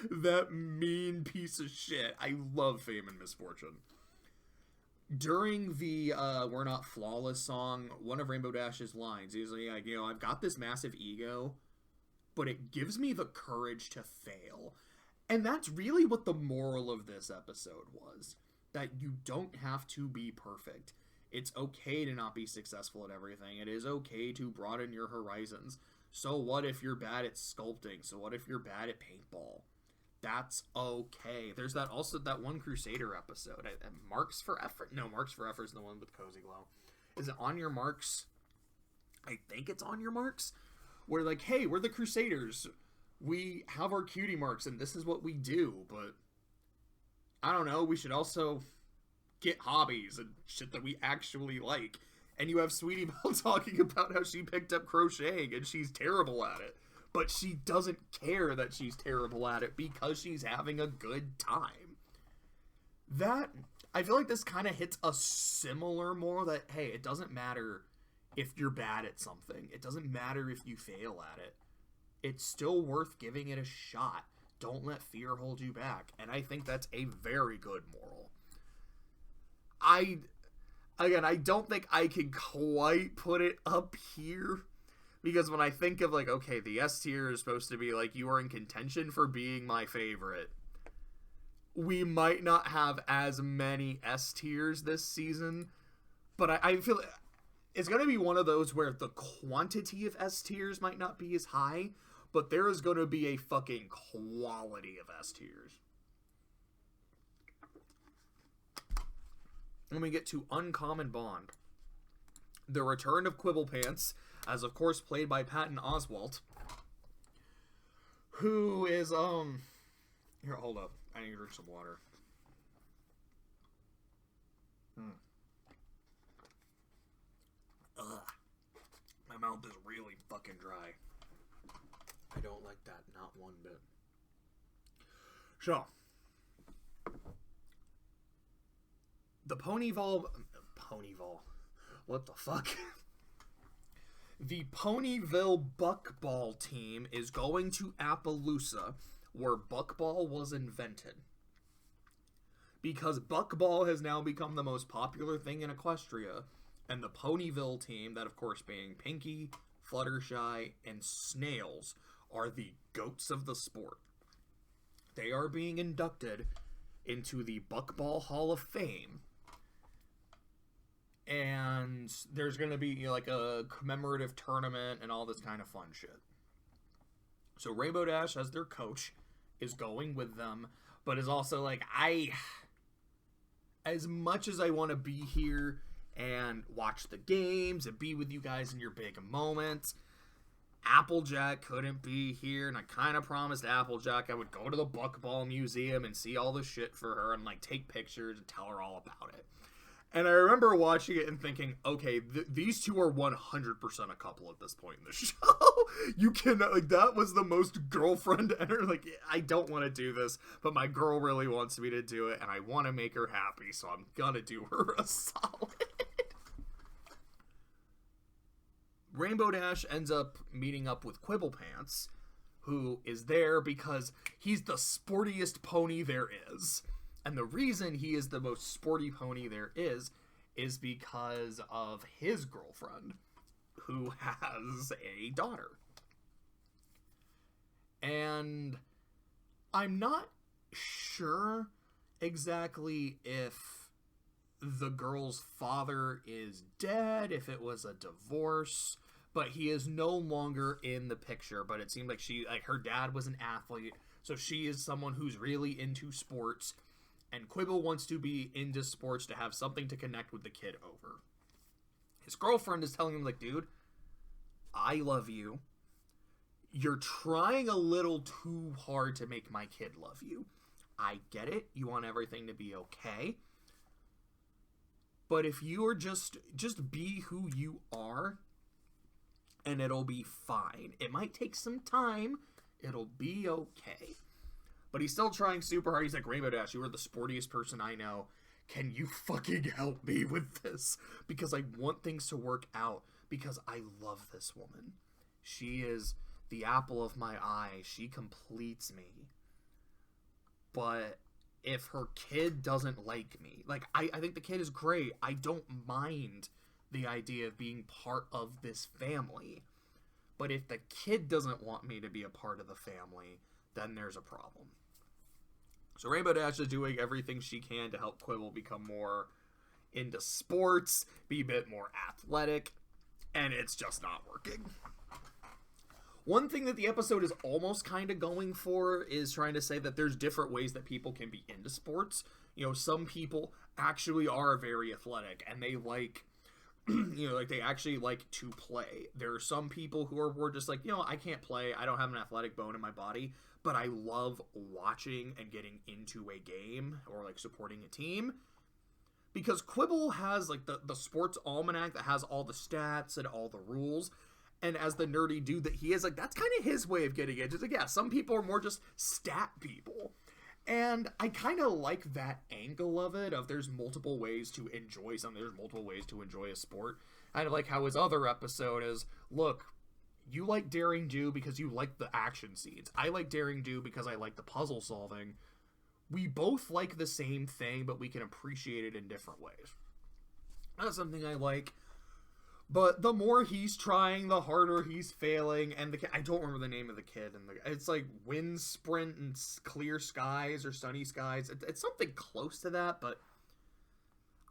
That mean piece of shit. I love Fame and Misfortune. During the We're Not Flawless song, one of Rainbow Dash's lines is like, you know, I've got this massive ego, but it gives me the courage to fail. And that's really what the moral of this episode was. That you don't have to be perfect. It's okay to not be successful at everything. It is okay to broaden your horizons. So what if you're bad at sculpting? So what if you're bad at paintball? That's okay. There's that one Crusader episode. Marks for Effort? No, Marks for Effort is the one with Cozy Glow. Is it On Your Marks? I think it's On Your Marks. Where, like, hey, we're the Crusaders. We have our cutie marks, and this is what we do. But, I don't know, we should also get hobbies and shit that we actually like. And you have Sweetie Belle talking about how she picked up crocheting, and she's terrible at it. but she doesn't care that she's terrible at it because she's having a good time. That, I feel like this kind of hits a similar moral that, hey, it doesn't matter if you're bad at something. It doesn't matter if you fail at it. It's still worth giving it a shot. Don't let fear hold you back. And I think that's a very good moral. I don't think I can quite put it up here. Because when I think of, like, okay, the S tier is supposed to be, like, you are in contention for being my favorite. We might not have as many S tiers this season. But I feel it's going to be one of those where the quantity of S tiers might not be as high. But there is going to be a fucking quality of S tiers. When we get to Uncommon Bond. The return of Quibblepants, as of course played by Patton Oswalt. Who is, here, hold up. I need to drink some water. Ugh. My mouth is really fucking dry. I don't like that, not one bit. So, the Ponyville, what the fuck? The Ponyville Buckball team is going to Appaloosa, where Buckball was invented. Because Buckball has now become the most popular thing in Equestria, and the Ponyville team, that of course being Pinky, Fluttershy, and Snails, are the goats of the sport. They are being inducted into the Buckball Hall of Fame. And there's going to be, you know, like a commemorative tournament and all this kind of fun shit. So Rainbow Dash, as their coach, is going with them, but is also like, as much as I want to be here and watch the games and be with you guys in your big moments, Applejack couldn't be here, and I kind of promised Applejack I would go to the Buckball Museum and see all the shit for her and, like, take pictures and tell her all about it. And I remember watching it and thinking, okay, these two are 100% a couple at this point in the show. You cannot, like, that was the most girlfriend energy. Like, I don't want to do this, but my girl really wants me to do it, and I want to make her happy, so I'm gonna do her a solid. Rainbow Dash ends up meeting up with Quibblepants, who is there because he's the sportiest pony there is. And the reason he is the most sporty pony there is because of his girlfriend, who has a daughter. And I'm not sure exactly if the girl's father is dead, if it was a divorce, but he is no longer in the picture. But it seemed like her dad was an athlete, so she is someone who's really into sports. And Quibble wants to be into sports to have something to connect with the kid over. His girlfriend is telling him, like, dude, I love you. You're trying a little too hard to make my kid love you. I get it. You want everything to be okay. But if you are just be who you are, and it'll be fine. It might take some time. It'll be okay. But he's still trying super hard. He's like, Rainbow Dash, you are the sportiest person I know. Can you fucking help me with this? Because I want things to work out. Because I love this woman. She is the apple of my eye. She completes me. But if her kid doesn't like me, like, I think the kid is great. I don't mind the idea of being part of this family. But if the kid doesn't want me to be a part of the family, then there's a problem. So Rainbow Dash is doing everything she can to help Quibble become more into sports, be a bit more athletic, and it's just not working. One thing that the episode is almost kind of going for is trying to say that there's different ways that people can be into sports. You know, some people actually are very athletic, and they like, you know, like, they actually like to play. There are some people who are more just like, you know, I can't play, I don't have an athletic bone in my body, but I love watching and getting into a game or, like, supporting a team. Because Quibble has, like, the sports almanac that has all the stats and all the rules. and as the nerdy dude that he is, like, that's kind of his way of getting it. Just like, yeah, some people are more just stat people. And I kind of like that angle of it, of there's multiple ways to enjoy something, there's multiple ways to enjoy a sport. I like how his other episode is, look, you like Daring Do because you like the action scenes. I like Daring Do because I like the puzzle solving. We both like the same thing, but we can appreciate it in different ways. That's something I like. But the more he's trying, the harder he's failing. And the I don't remember the name of the kid. And it's like Wind Sprint and Clear Skies or Sunny Skies. It's something close to that, but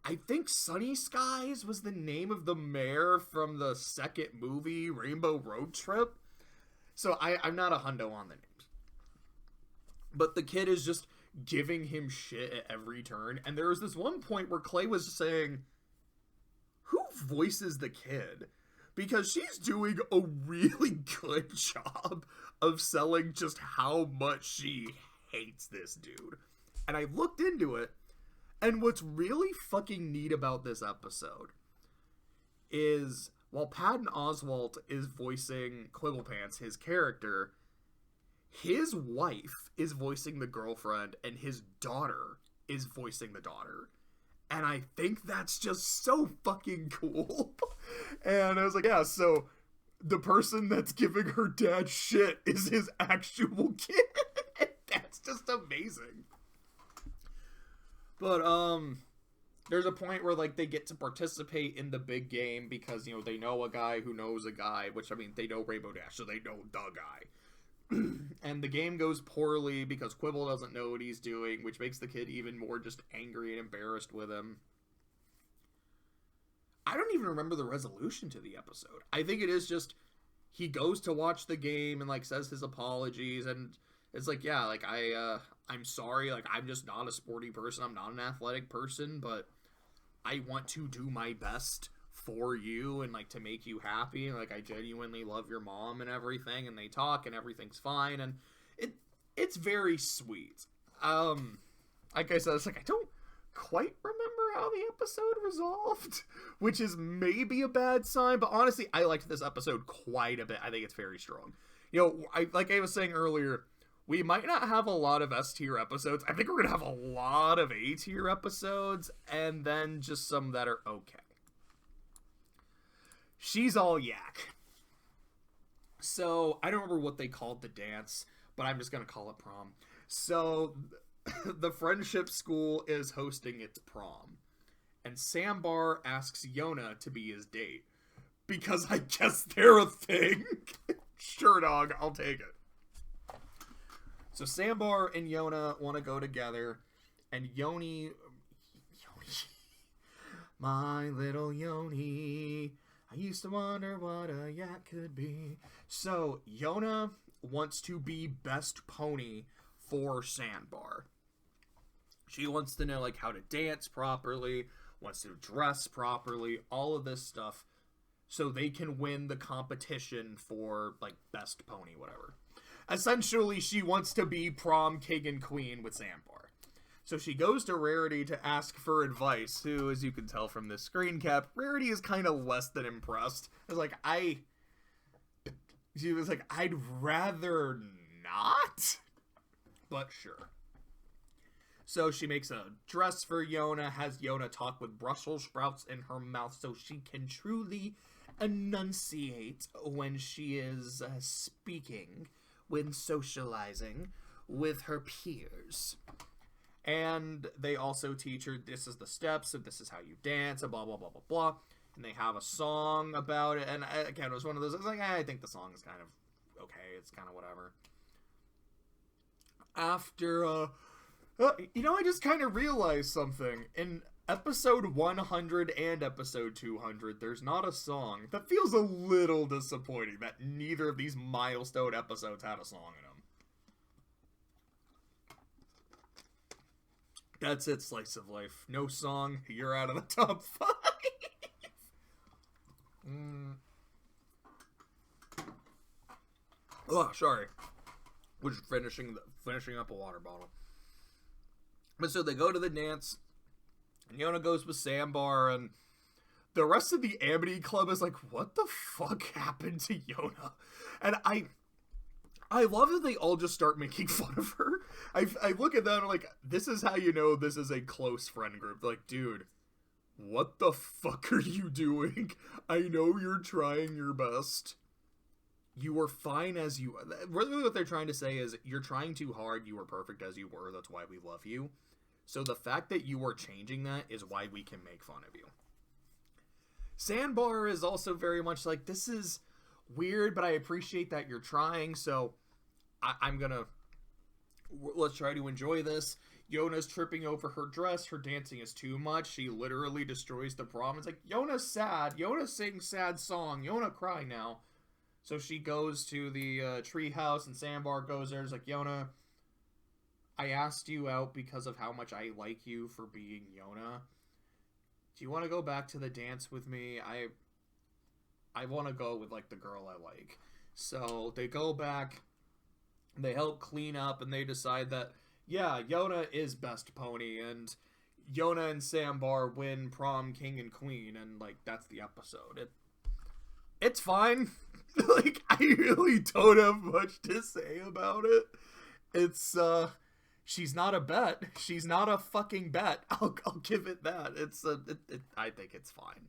I think Sunny Skies was the name of the mayor from the second movie, Rainbow Road Trip. So I'm not a hundo on the names. But the kid is just giving him shit at every turn. And there was this one point where Clay was saying, who voices the kid? Because she's doing a really good job of selling just how much she hates this dude. And I looked into it, and what's really fucking neat about this episode is while Patton Oswalt is voicing Quibblepants, his character, his wife is voicing the girlfriend, and his daughter is voicing the daughter. And I think that's just so fucking cool. And I was like, yeah, so the person that's giving her dad shit is his actual kid. That's just amazing. But, there's a point where, like, they get to participate in the big game because, you know, they know a guy who knows a guy, which, I mean, they know Rainbow Dash, so they know the guy. And the game goes poorly because Quibble doesn't know what he's doing, which makes the kid even more just angry and embarrassed with him. I don't even remember the resolution to the episode. I think it is just he goes to watch the game and, like, says his apologies, and it's like, yeah, like, I'm sorry, like, I'm just not a sporty person, I'm not an athletic person, but I want to do my best for you and, like, to make you happy, and, like, I genuinely love your mom and everything, and they talk and everything's fine, and it's very sweet. Like I said, it's like, I don't quite remember how the episode resolved, which is maybe a bad sign, but honestly, I liked this episode quite a bit. I think it's very strong. You know, like I was saying earlier, we might not have a lot of S-tier episodes. I think we're gonna have a lot of A-tier episodes, and then just some that are okay. She's All Yak. So, I don't remember what they called the dance, but I'm just going to call it prom. So, the friendship school is hosting its prom. And Sambar asks Yona to be his date. Because I guess they're a thing. Sure, dog, I'll take it. So, Sambar and Yona want to go together. And Yoni... My little Yoni... I used to wonder what a yak could be. So, Yona wants to be best pony for Sandbar. She wants to know, like, how to dance properly, wants to dress properly, all of this stuff, so they can win the competition for, like, best pony, whatever. Essentially, she wants to be prom king and queen with Sandbar. So she goes to Rarity to ask for advice, who, as you can tell from this screen cap, Rarity is kind of less than impressed. She was like, I'd rather not, but sure. So she makes a dress for Yona, has Yona talk with Brussels sprouts in her mouth so she can truly enunciate when she is speaking, when socializing with her peers. And they also teach her, this is the steps, and this is how you dance, and blah, blah, blah, blah, blah. And they have a song about it, and again, it was one of those, I was like, I think the song is kind of okay, it's kind of whatever. After, I just kind of realized something. In episode 100 and episode 200, there's not a song. That feels a little disappointing, that neither of these milestone episodes had a song in them. That's it, slice of life. No song, you're out of the top 5. Oh, sorry. We're just finishing up a water bottle. But so they go to the dance, and Yona goes with Sambar, and the rest of the Amity Club is like, what the fuck happened to Yona? And I love that they all just start making fun of her. I look at them and I'm like, this is how you know this is a close friend group. Like, dude, what the fuck are you doing? I know you're trying your best. You were fine as you... Really what they're trying to say is, you're trying too hard, you were perfect as you were, that's why we love you. So the fact that you are changing that is why we can make fun of you. Sandbar is also very much like, this is weird, but I appreciate that you're trying, so I'm gonna... Let's try to enjoy this. Yona's tripping over her dress. Her dancing is too much. She literally destroys the prom. It's like, Yona's sad. Yona sings sad song. Yona cry now. So she goes to the tree house, and Sandbar goes there. It's like, Yona, I asked you out because of how much I like you for being Yona. Do you want to go back to the dance with me? I want to go with, like, the girl I like. So they go back. They help clean up, and they decide that, yeah, Yona is best pony, and Yona and Sandbar win prom king and queen, and, like, that's the episode. It's fine. Like, I really don't have much to say about it. It's, she's not a bet. She's not a fucking bet. I'll give it that. I think it's fine.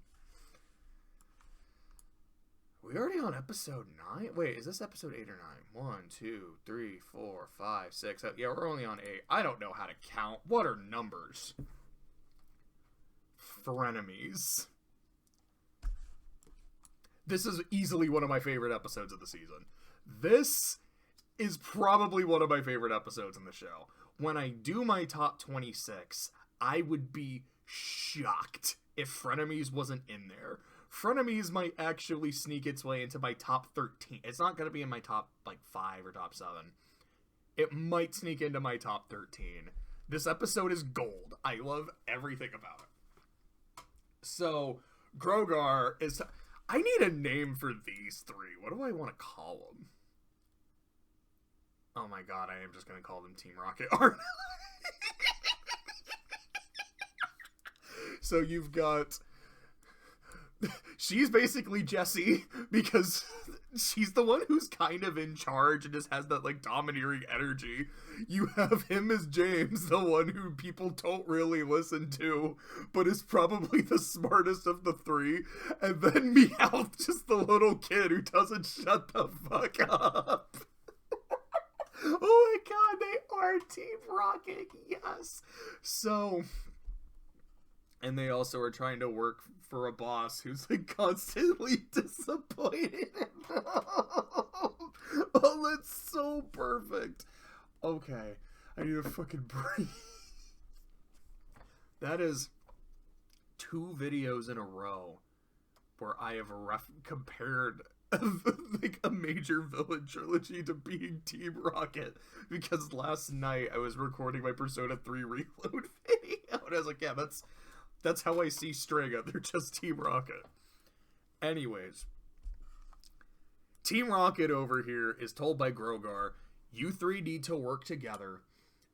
We're already on episode 9? Wait, is this episode 8 or 9? 1, 2, 3, 4, 5, 6. Yeah, we're only on 8. I don't know how to count. What are numbers? Frenemies. This is easily one of my favorite episodes of the season. This is probably one of my favorite episodes in the show. When I do my top 26, I would be shocked if Frenemies wasn't in there. Frenemies might actually sneak its way into my top 13. It's not going to be in my top, 5 or top 7. It might sneak into my top 13. This episode is gold. I love everything about it. So, Grogar is... I need a name for these three. What do I want to call them? Oh my god, I am just going to call them Team Rocket. So you've got... She's basically Jessie, because she's the one who's kind of in charge and just has that, domineering energy. You have him as James, the one who people don't really listen to, but is probably the smartest of the three. And then Meowth, just the little kid who doesn't shut the fuck up. Oh my god, they are Team Rocket, yes! So... And they also are trying to work for a boss who's, constantly disappointed in them. Oh, that's so perfect. Okay, I need to fucking breathe. That is 2 videos in a row where I have compared a major villain trilogy to being Team Rocket, because last night I was recording my Persona 3 Reload video, and I was like, yeah, that's how I see Striga. They're just Team Rocket. Anyways. Team Rocket over here is told by Grogar, you three need to work together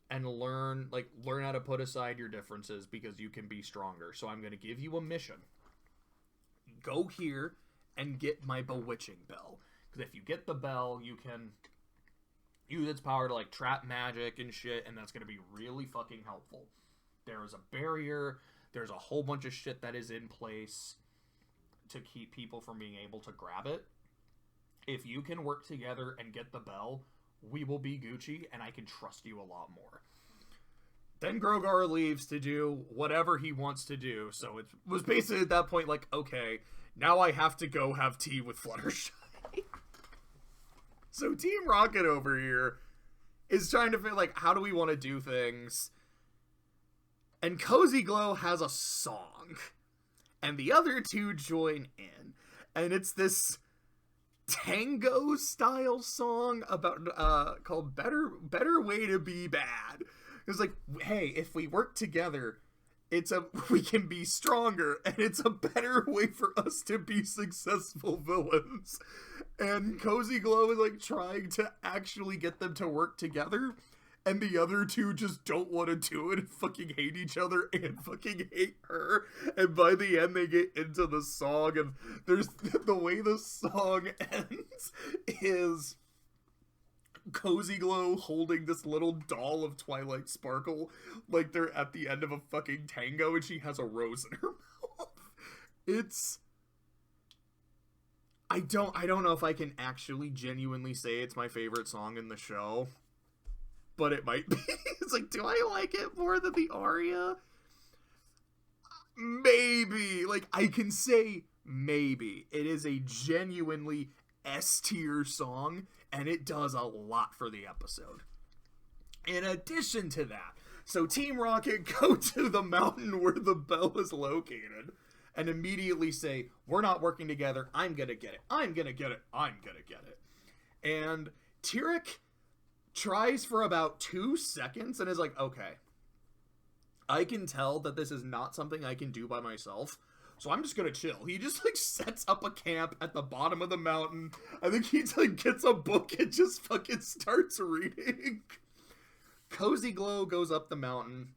and learn how to put aside your differences because you can be stronger. So I'm going to give you a mission. Go here and get my bewitching bell. Because if you get the bell, you can use its power to, trap magic and shit, and that's going to be really fucking helpful. There is a barrier... There's a whole bunch of shit that is in place to keep people from being able to grab it. If you can work together and get the bell, we will be Gucci, and I can trust you a lot more. Then Grogar leaves to do whatever he wants to do, so it was basically at that point okay, now I have to go have tea with Fluttershy. So Team Rocket over here is trying to figure, how do we want to do things? And Cozy Glow has a song. And the other two join in. And it's this tango-style song about called Better Way to Be Bad. It's hey, if we work together, we can be stronger, and it's a better way for us to be successful villains. And Cozy Glow is trying to actually get them to work together. and the other two just don't want to do it and fucking hate each other and fucking hate her. And by the end, they get into the song, and there's the way the song ends is Cozy Glow holding this little doll of Twilight Sparkle like they're at the end of a fucking tango, and she has a rose in her mouth. It's... I don't know if I can actually genuinely say it's my favorite song in the show, but it might be. It's like, do I like it more than the aria? Maybe. Like, I can say maybe. It is a genuinely S-tier song, and it does a lot for the episode. In addition to that, so Team Rocket go to the mountain where the bell is located and immediately say, we're not working together, I'm gonna get it, I'm gonna get it, I'm gonna get it. And Tyrek tries for about 2 seconds and is like, okay, I can tell that this is not something I can do by myself, so I'm just gonna chill. He just, like, sets up a camp at the bottom of the mountain. I think he, like, gets a book and just fucking starts reading. Cozy Glow goes up the mountain,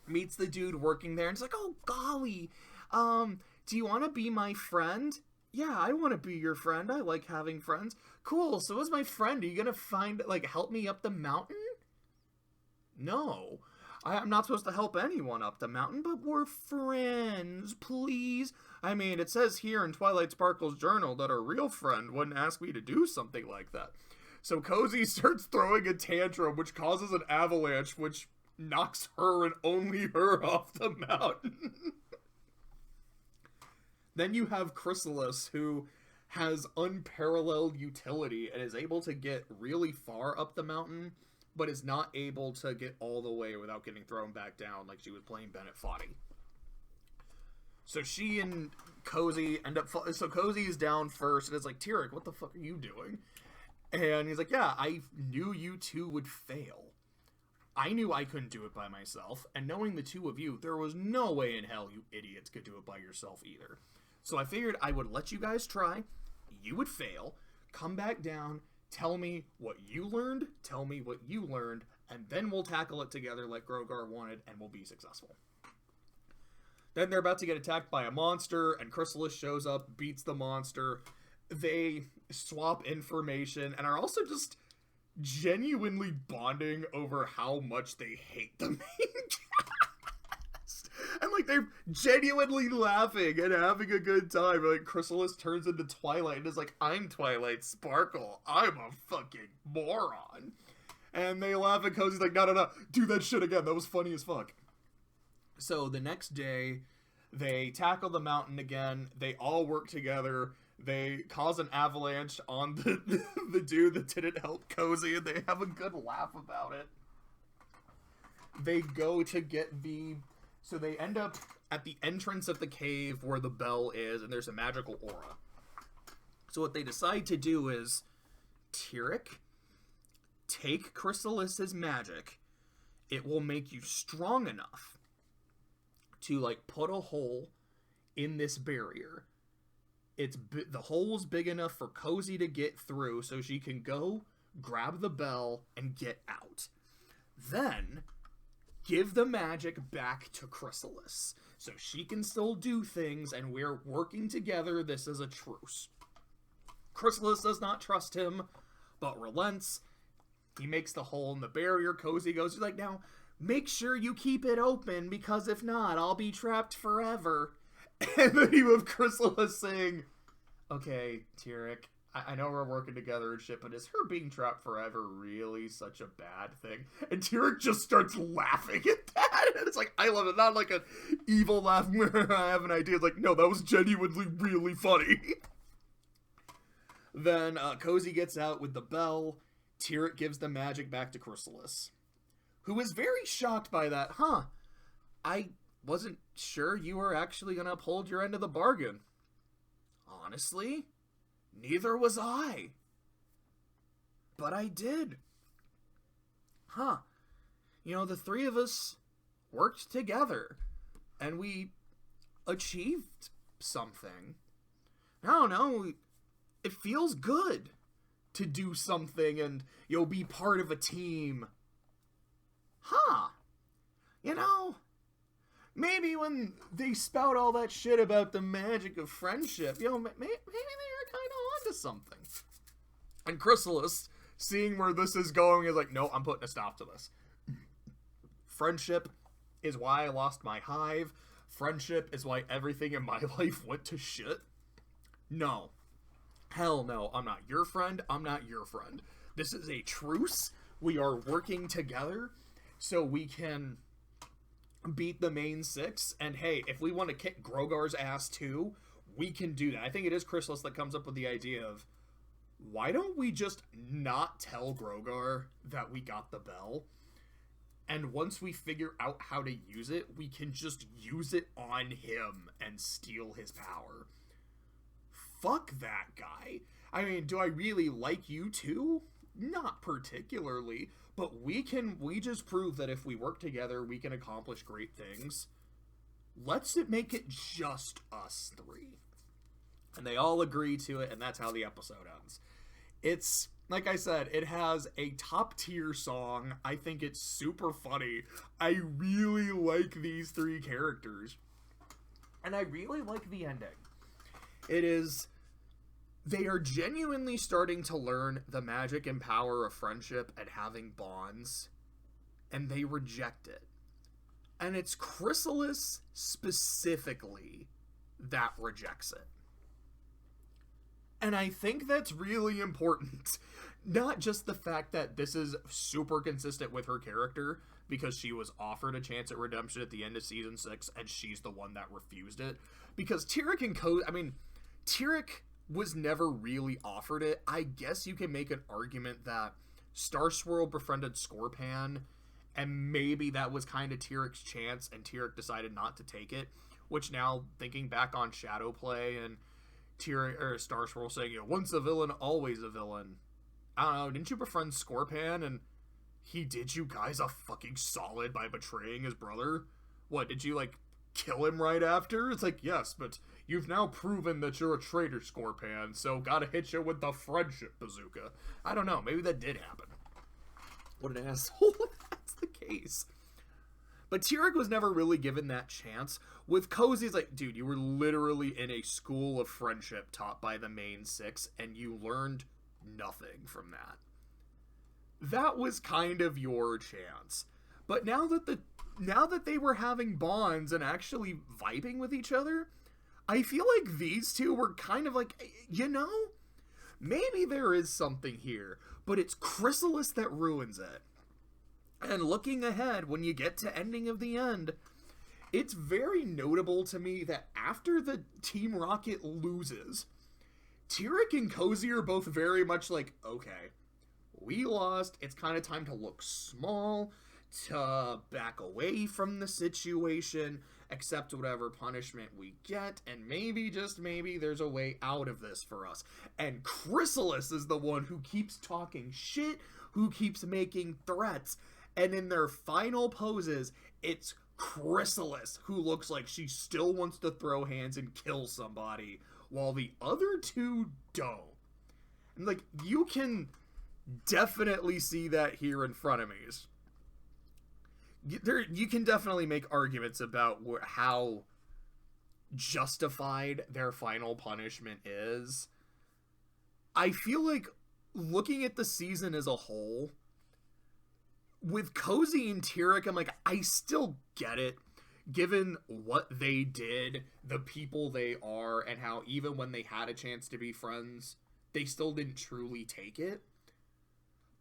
meets the dude working there, and it's like, oh, golly, do you want to be my friend? Yeah, I want to be your friend. I like having friends. Cool, so as my friend, are you gonna help me up the mountain? No. I'm not supposed to help anyone up the mountain, but we're friends, please. I mean, it says here in Twilight Sparkle's journal that a real friend wouldn't ask me to do something like that. So Cozy starts throwing a tantrum, which causes an avalanche, which knocks her and only her off the mountain. Then you have Chrysalis, who has unparalleled utility and is able to get really far up the mountain, but is not able to get all the way without getting thrown back down like she was playing Bennett Foddy. So she and Cozy end up... So Cozy is down first, and it's like, Tyrek, what the fuck are you doing? And he's like, yeah, I knew you two would fail. I knew I couldn't do it by myself, and knowing the two of you, there was no way in hell you idiots could do it by yourself either. So I figured I would let you guys try, you would fail, come back down, tell me what you learned, and then we'll tackle it together like Grogar wanted, and we'll be successful. Then they're about to get attacked by a monster, and Chrysalis shows up, beats the monster. They swap information, and are also just genuinely bonding over how much they hate the main cast. And, like, they're genuinely laughing and having a good time. Like, Chrysalis turns into Twilight and is like, I'm Twilight Sparkle. I'm a fucking moron. And they laugh, and Cozy's like, no, do that shit again. That was funny as fuck. So the next day, they tackle the mountain again. They all work together. They cause an avalanche on the dude that didn't help Cozy, and they have a good laugh about it. They go to get so they end up at the entrance of the cave where the bell is, and there's a magical aura. So what they decide to do is, Tyrek, take Chrysalis's magic. It will make you strong enough to, like, put a hole in this barrier. The hole's big enough for Cozy to get through so she can go, grab the bell, and get out. Then, give the magic back to Chrysalis so she can still do things, and we're working together. This is a truce. Chrysalis does not trust him, but relents. He makes the hole in the barrier. Cozy goes, he's like, now, make sure you keep it open, because if not, I'll be trapped forever. And then you have Chrysalis saying, okay, Tyrek, I know we're working together and shit, but is her being trapped forever really such a bad thing? And Tyrek just starts laughing at that. And it's like, I love it. Not like an evil laugh where I have an idea. It's like, no, that was genuinely really funny. Then Cozy gets out with the bell. Tyrek gives the magic back to Chrysalis, who is very shocked by that. I wasn't sure you were actually going to uphold your end of the bargain. Honestly, neither was I. But I did. You know, the three of us worked together, and we achieved something. I don't know, it feels good to do something and, be part of a team. you know, maybe when they spout all that shit about the magic of friendship, maybe they were kind of onto something. And Chrysalis, seeing where this is going, is like, no, I'm putting a stop to this. Friendship is why I lost my hive. Friendship is why everything in my life went to shit. No. Hell no, I'm not your friend. I'm not your friend. This is a truce. We are working together so we can beat the main six. And hey, if we want to kick Grogar's ass too, we can do that. I think it is Chrysalis that comes up with the idea of, why don't we just not tell Grogar that we got the bell? And once we figure out how to use it, we can just use it on him and steal his power. Fuck that guy. I mean, do I really like you too? Not particularly, but we just prove that if we work together, we can accomplish great things. Let's make it just us three. And they all agree to it, and that's how the episode ends. It's, like I said, it has a top tier song. I think it's super funny. I really like these three characters. And I really like the ending. They are genuinely starting to learn the magic and power of friendship and having bonds, and they reject it. And it's Chrysalis specifically that rejects it. And I think that's really important. Not just the fact that this is super consistent with her character, because she was offered a chance at redemption at the end of season 6, and she's the one that refused it. Because Tyrek and Tyrek was never really offered it. I guess you can make an argument that Star Swirl befriended Scorpan, and maybe that was kind of Tyrek's chance, and Tyrek decided not to take it. Which now, thinking back on Shadowplay and Star Swirl saying, once a villain, always a villain. I don't know, didn't you befriend Scorpan and he did you guys a fucking solid by betraying his brother? What, did you, kill him right after? It's like, yes, but you've now proven that you're a traitor, Scorpan, so gotta hit you with the friendship bazooka. I don't know, maybe that did happen. What an asshole if that's the case. But Tyrek was never really given that chance. With Cozy, it's like, dude, you were literally in a school of friendship taught by the main six, and you learned nothing from that. That was kind of your chance. But now that they were having bonds and actually vibing with each other, I feel like these two were kind of like, maybe there is something here, but it's Chrysalis that ruins it. And looking ahead, when you get to ending of the end, it's very notable to me that after the Team Rocket loses, Tyrek and Cozy are both very much like, okay, we lost, it's kind of time to look small, to back away from the situation, accept whatever punishment we get, and maybe, just maybe, there's a way out of this for us. And Chrysalis is the one who keeps talking shit, who keeps making threats, and in their final poses, it's Chrysalis who looks like she still wants to throw hands and kill somebody, while the other two don't. And, you can definitely see that here in Frenemies. You can definitely make arguments about how justified their final punishment is. I feel like, looking at the season as a whole, with Cozy and Tyrek, I'm like, I still get it, given what they did, the people they are, and how even when they had a chance to be friends, they still didn't truly take it.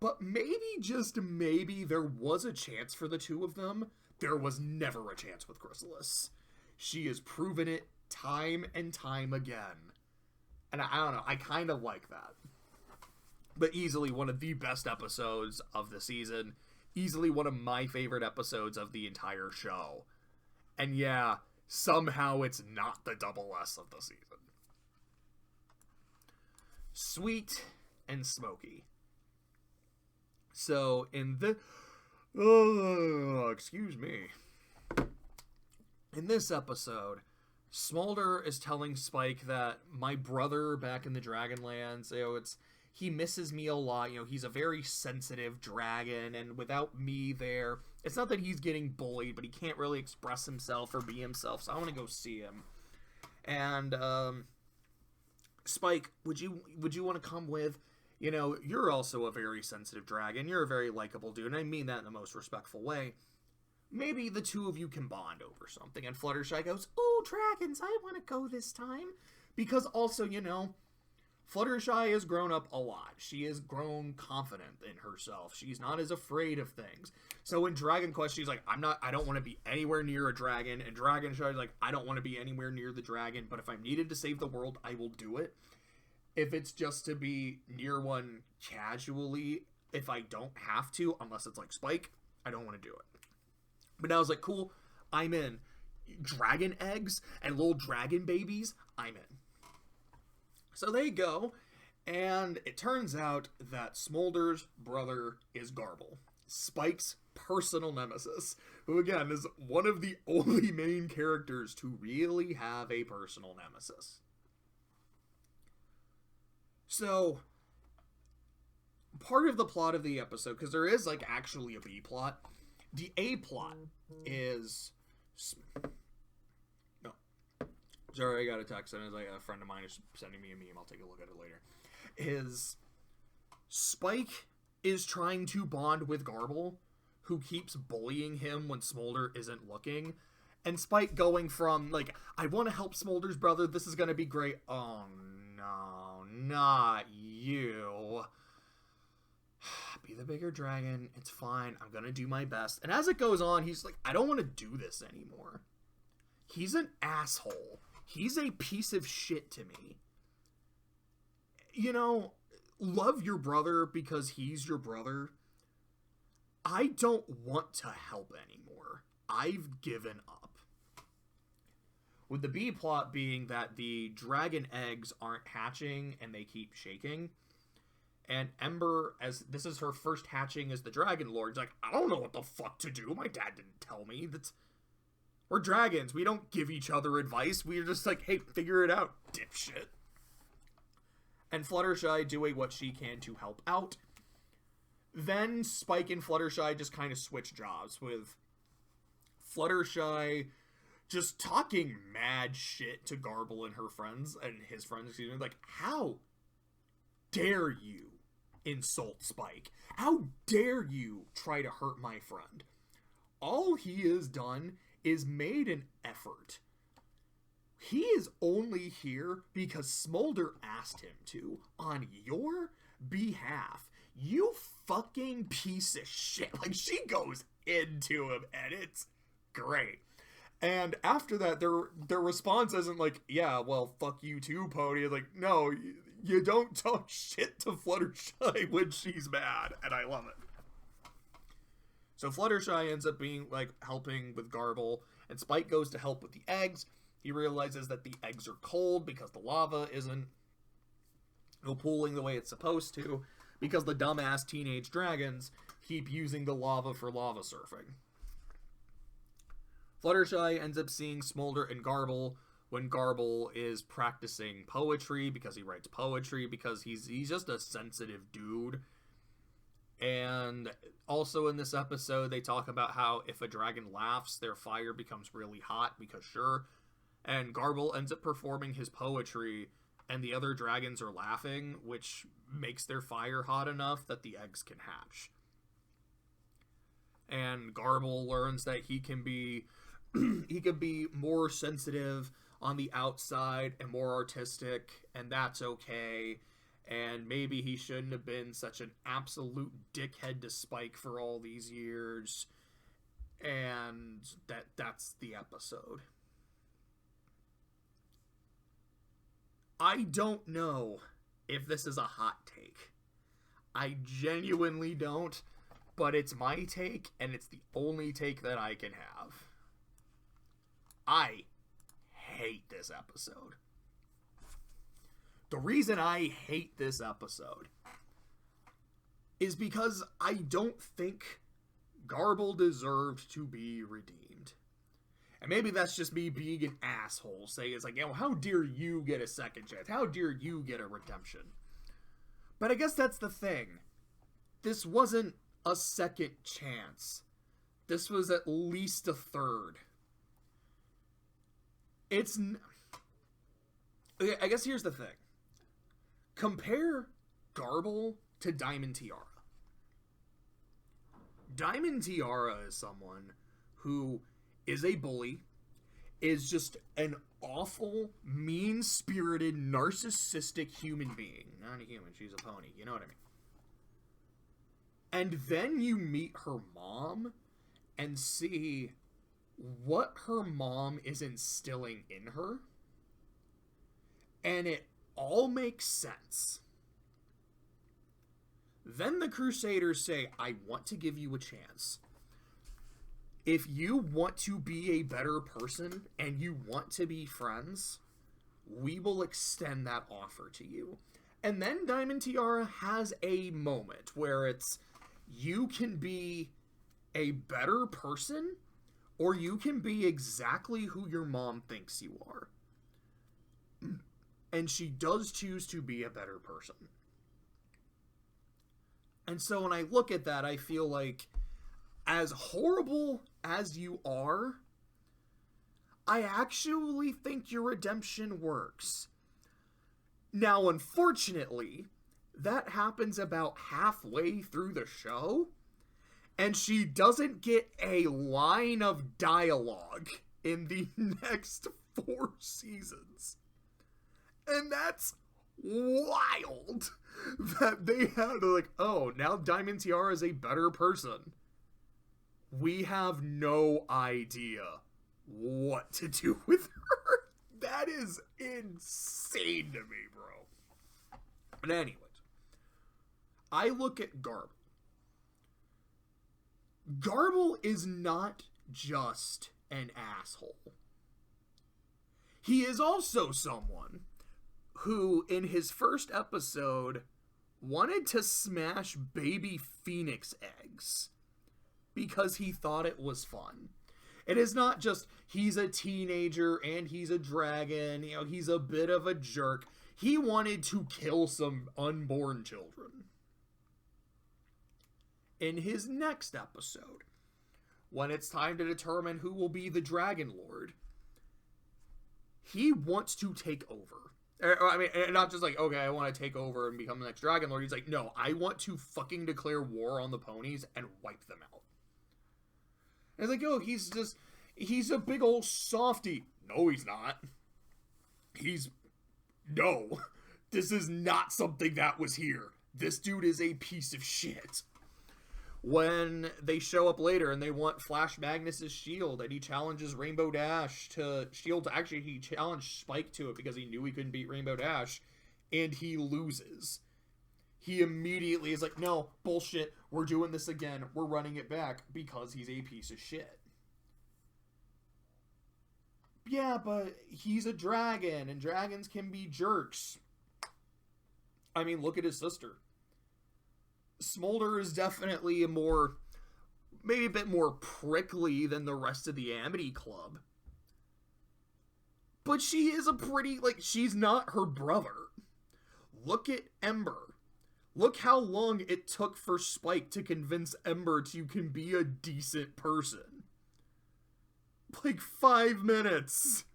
But maybe, just maybe, there was a chance for the two of them. There was never a chance with Chrysalis. She has proven it time and time again. And I don't know, I kind of like that. But easily one of the best episodes of the season. Easily one of my favorite episodes of the entire show. And yeah, somehow it's not the double S of the season. Sweet and Smoky. So, in excuse me. In this episode, Smolder is telling Spike that my brother back in the Dragonlands, he misses me a lot. You know, he's a very sensitive dragon, and without me there, it's not that he's getting bullied, but he can't really express himself or be himself, so I want to go see him. And, Spike, would you want to come with? You know, you're also a very sensitive dragon. You're a very likable dude, and I mean that in the most respectful way. Maybe the two of you can bond over something. And Fluttershy goes, "Oh, dragons, I want to go this time." Because also, you know, Fluttershy has grown up a lot. She has grown confident in herself. She's not as afraid of things. So in Dragon Quest, she's like, I don't want to be anywhere near a dragon. And Dragonshy's like, I don't want to be anywhere near the dragon, but if I'm needed to save the world, I will do it. If it's just to be near one casually, if I don't have to, unless it's like Spike, I don't want to do it. But now I was like, cool, I'm in. Dragon eggs and little dragon babies, I'm in. So they go, and it turns out that Smolder's brother is Garble, Spike's personal nemesis, who again is one of the only main characters to really have a personal nemesis. So, part of the plot of the episode, because there is like actually a B plot, the A plot is... Sorry, I got a text, and it's like a friend of mine is sending me a meme. I'll take a look at it later. Is Spike is trying to bond with Garble, who keeps bullying him when Smolder isn't looking. And Spike going from, like, I want to help Smolder's brother, this is going to be great. Oh, no, not you. Be the bigger dragon. It's fine. I'm going to do my best. And as it goes on, he's like, I don't want to do this anymore. He's an asshole. He's a piece of shit to me. You know, love your brother because he's your brother. I don't want to help anymore. I've given up. With the B plot being that the dragon eggs aren't hatching and they keep shaking. And Ember, as this is her first hatching as the Dragon Lord, is like, I don't know what the fuck to do. My dad didn't tell me. We're dragons. We don't give each other advice. We're just like, hey, figure it out, dipshit. And Fluttershy doing what she can to help out. Then Spike and Fluttershy just kind of switch jobs, with Fluttershy just talking mad shit to Garble and her friends, and his friends, excuse me, like, how dare you insult Spike? How dare you try to hurt my friend? All he has done is made an effort. He is only here because Smolder asked him to, on your behalf. You fucking piece of shit. Like, she goes into him, and it's great. And after that, their response isn't like, yeah, well, fuck you too, Pony. It's like, no, you don't talk shit to Fluttershy when she's mad, and I love it. So Fluttershy ends up being, like, helping with Garble, and Spike goes to help with the eggs. He realizes that the eggs are cold because the lava isn't pooling the way it's supposed to, because the dumbass teenage dragons keep using the lava for lava surfing. Fluttershy ends up seeing Smolder and Garble when Garble is practicing poetry, because he writes poetry, because he's just a sensitive dude. And also in this episode, they talk about how if a dragon laughs, their fire becomes really hot, because sure. And Garble ends up performing his poetry, and the other dragons are laughing, which makes their fire hot enough that the eggs can hatch. And Garble learns that he can be more sensitive on the outside and more artistic, and that's okay. And maybe he shouldn't have been such an absolute dickhead to Spike for all these years. And that's the episode. I don't know if this is a hot take. I genuinely don't, but it's my take, and it's the only take that I can have. I hate this episode. The reason I hate this episode is because I don't think Garble deserved to be redeemed. And maybe that's just me being an asshole, saying it's like, how dare you get a second chance? How dare you get a redemption? But I guess that's the thing. This wasn't a second chance. This was at least a third. I guess here's the thing. Compare Garble to Diamond Tiara. Diamond Tiara is someone who is a bully, is just an awful, mean-spirited, narcissistic human being. Not a human, she's a pony, you know what I mean? And then you meet her mom and see what her mom is instilling in her, and it all makes sense. Then the Crusaders say, I want to give you a chance. If you want to be a better person and you want to be friends, we will extend that offer to you. And then Diamond Tiara has a moment where it's, you can be a better person, or you can be exactly who your mom thinks you are. And she does choose to be a better person. And so when I look at that, I feel like, as horrible as you are, I actually think your redemption works. Now, unfortunately, that happens about halfway through the show, and she doesn't get a line of dialogue in the next 4 seasons. And that's wild that they had like, oh, now Diamond Tiara is a better person. We have no idea what to do with her. That is insane to me, bro. But anyways, I look at Garble. Garble is not just an asshole. He is also someone who, in his first episode, wanted to smash baby phoenix eggs because he thought it was fun. It is not just he's a teenager and he's a dragon, you know, he's a bit of a jerk. He wanted to kill some unborn children. In his next episode, when it's time to determine who will be the Dragon Lord, he wants to take over. I mean, not just like, okay, I want to take over and become the next Dragon Lord. He's like, no, I want to fucking declare war on the ponies and wipe them out. And it's like, oh, he's a big old softy. No, he's not. No, this is not something that was here. This dude is a piece of shit. When they show up later and they want Flash Magnus' shield and he challenges Rainbow Dash to shield, actually he challenged Spike to it because he knew he couldn't beat Rainbow Dash, and he loses. He immediately is like, no, bullshit, we're doing this again, we're running it back, because he's a piece of shit. Yeah, but he's a dragon, and dragons can be jerks. I mean, look at his sister. Smolder is definitely maybe a bit more prickly than the rest of the Amity Club. But she is she's not her brother. Look at Ember. Look how long it took for Spike to convince Ember you can be a decent person. Like 5 minutes.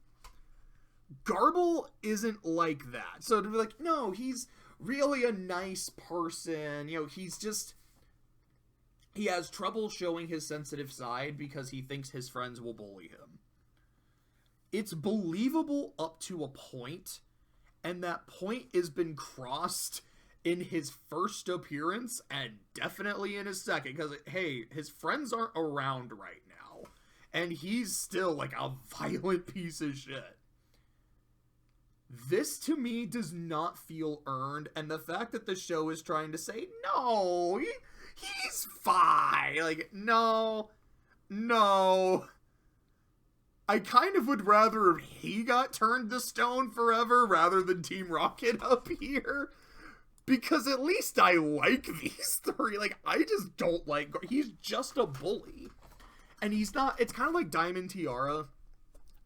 Garble isn't like that. So to be like, no, he's really a nice person. You know, he has trouble showing his sensitive side because he thinks his friends will bully him. It's believable up to a point, and that point has been crossed in his first appearance and definitely in his second, because, hey, his friends aren't around right now, and he's still like a violent piece of shit. This, to me, does not feel earned, and the fact that the show is trying to say, no, he's fine. Like, no. I kind of would rather he got turned to stone forever rather than Team Rocket up here, because at least I like these three. Like, I just don't like, he's just a bully, and he's not, it's kind of like Diamond Tiara.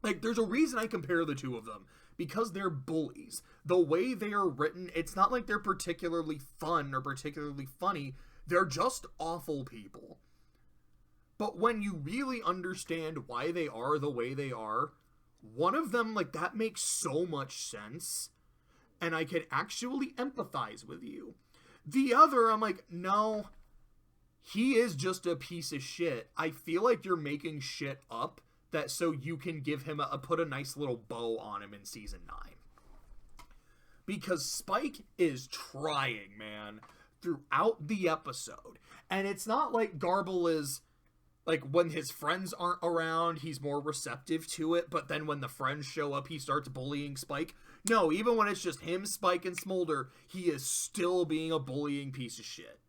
Like, there's a reason I compare the two of them. because they're bullies. The way they are written, it's not like they're particularly fun or particularly funny. They're just awful people. But when you really understand why they are the way they are, one of them, like, that makes so much sense, and I can actually empathize with you. The other, I'm like, no, he is just a piece of shit. I feel like you're making shit up that so you can give him put a nice little bow on him in season 9. Because Spike is trying, man, throughout the episode. And it's not like Garble is, like, when his friends aren't around, he's more receptive to it, but then when the friends show up, he starts bullying Spike. No, even when it's just him, Spike, and Smolder, he is still being a bullying piece of shit.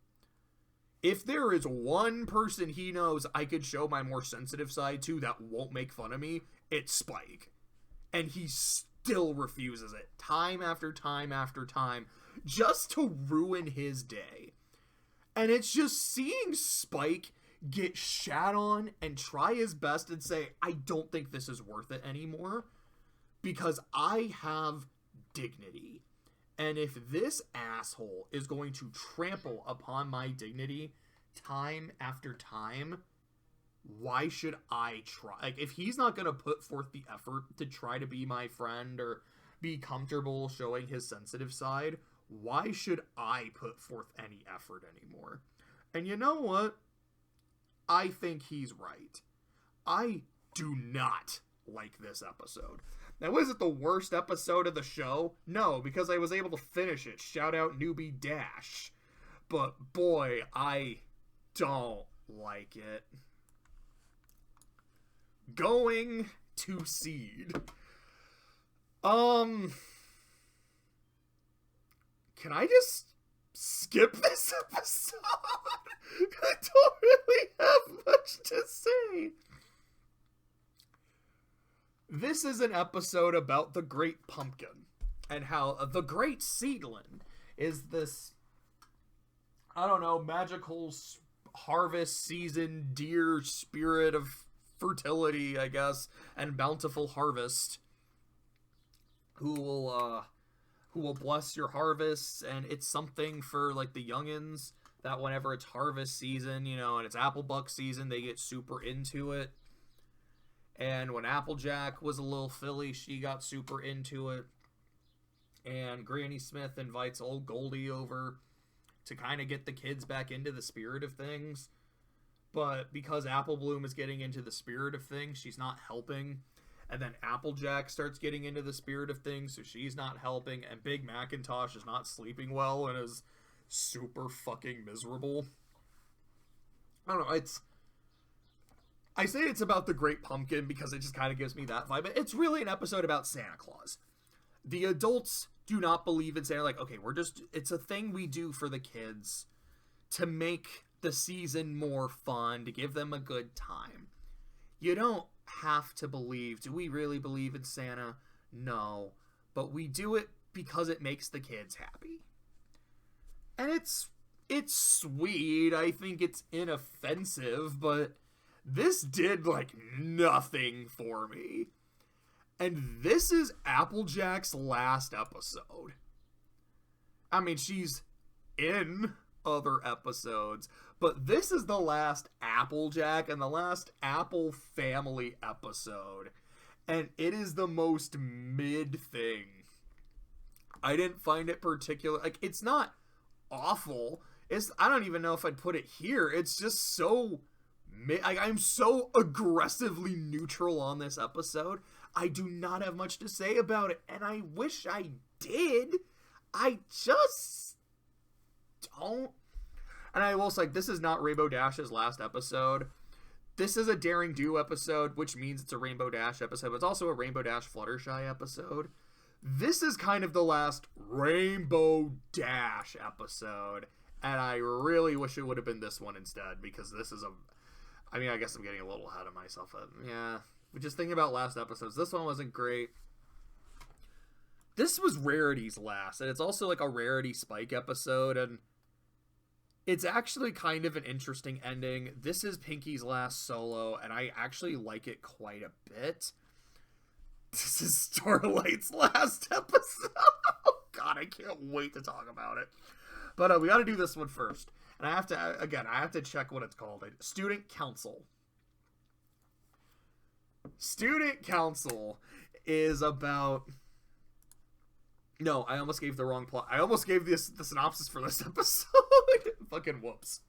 If there is one person he knows I could show my more sensitive side to that won't make fun of me, it's Spike. And he still refuses it, time after time after time, just to ruin his day. And it's just seeing Spike get shat on and try his best and say, I don't think this is worth it anymore, because I have dignity. And if this asshole is going to trample upon my dignity time after time, why should I try? Like, if he's not going to put forth the effort to try to be my friend or be comfortable showing his sensitive side, why should I put forth any effort anymore? And you know what? I think he's right. I do not like this episode. Now, is it the worst episode of the show? No, because I was able to finish it. Shout out Newbie Dash. But boy, I don't like it. Going to Seed. Can I just skip this episode? I don't really have much to say. This is an episode about the Great Pumpkin and how the Great Seedling is this, I don't know, magical harvest season deer spirit of fertility, I guess, and bountiful harvest who will bless your harvests. And it's something for, like, the youngins that whenever it's harvest season, you know, and it's Applebuck season, they get super into it. And when Applejack was a little filly, she got super into it. And Granny Smith invites old Goldie over to kind of get the kids back into the spirit of things. But because Apple Bloom is getting into the spirit of things, she's not helping. And then Applejack starts getting into the spirit of things, so she's not helping. And Big Macintosh is not sleeping well and is super fucking miserable. I don't know, I say it's about the Great Pumpkin because it just kind of gives me that vibe. But it's really an episode about Santa Claus. The adults do not believe in Santa. Like, okay, it's a thing we do for the kids to make the season more fun, to give them a good time. You don't have to believe. Do we really believe in Santa? No. But we do it because it makes the kids happy. And it's sweet. I think it's inoffensive, but this did, like, nothing for me. And this is Applejack's last episode. I mean, she's in other episodes, but this is the last Applejack and the last Apple Family episode. And it is the most mid thing. I didn't find it particular. Like, it's not awful. I don't even know if I'd put it here. It's just so... I'm so aggressively neutral on this episode. I do not have much to say about it, and I wish I did. I just don't. And I will say, this is not Rainbow Dash's last episode. This is a Daring Do episode, which means it's a Rainbow Dash episode, but it's also a Rainbow Dash Fluttershy episode. This is kind of the last Rainbow Dash episode, and I really wish it would have been this one instead, because this is I mean, I guess I'm getting a little ahead of myself. But yeah, but just thinking about last episodes, this one wasn't great. This was Rarity's last, and it's also like a Rarity Spike episode, and it's actually kind of an interesting ending. This is Pinky's last solo, and I actually like it quite a bit. This is Starlight's last episode. Oh, God, I can't wait to talk about it. But we got to do this one first. And I have to check what it's called. Student Counsel. Student Counsel is about... No, I almost gave the wrong plot. I almost gave the synopsis for this episode. Fucking whoops.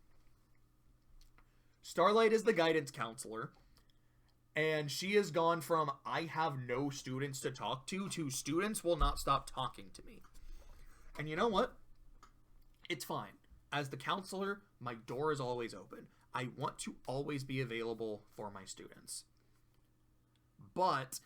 Starlight is the guidance counselor. And she has gone from, I have no students to talk to students will not stop talking to me. And you know what? It's fine. As the counselor, my door is always open. I want to always be available for my students. But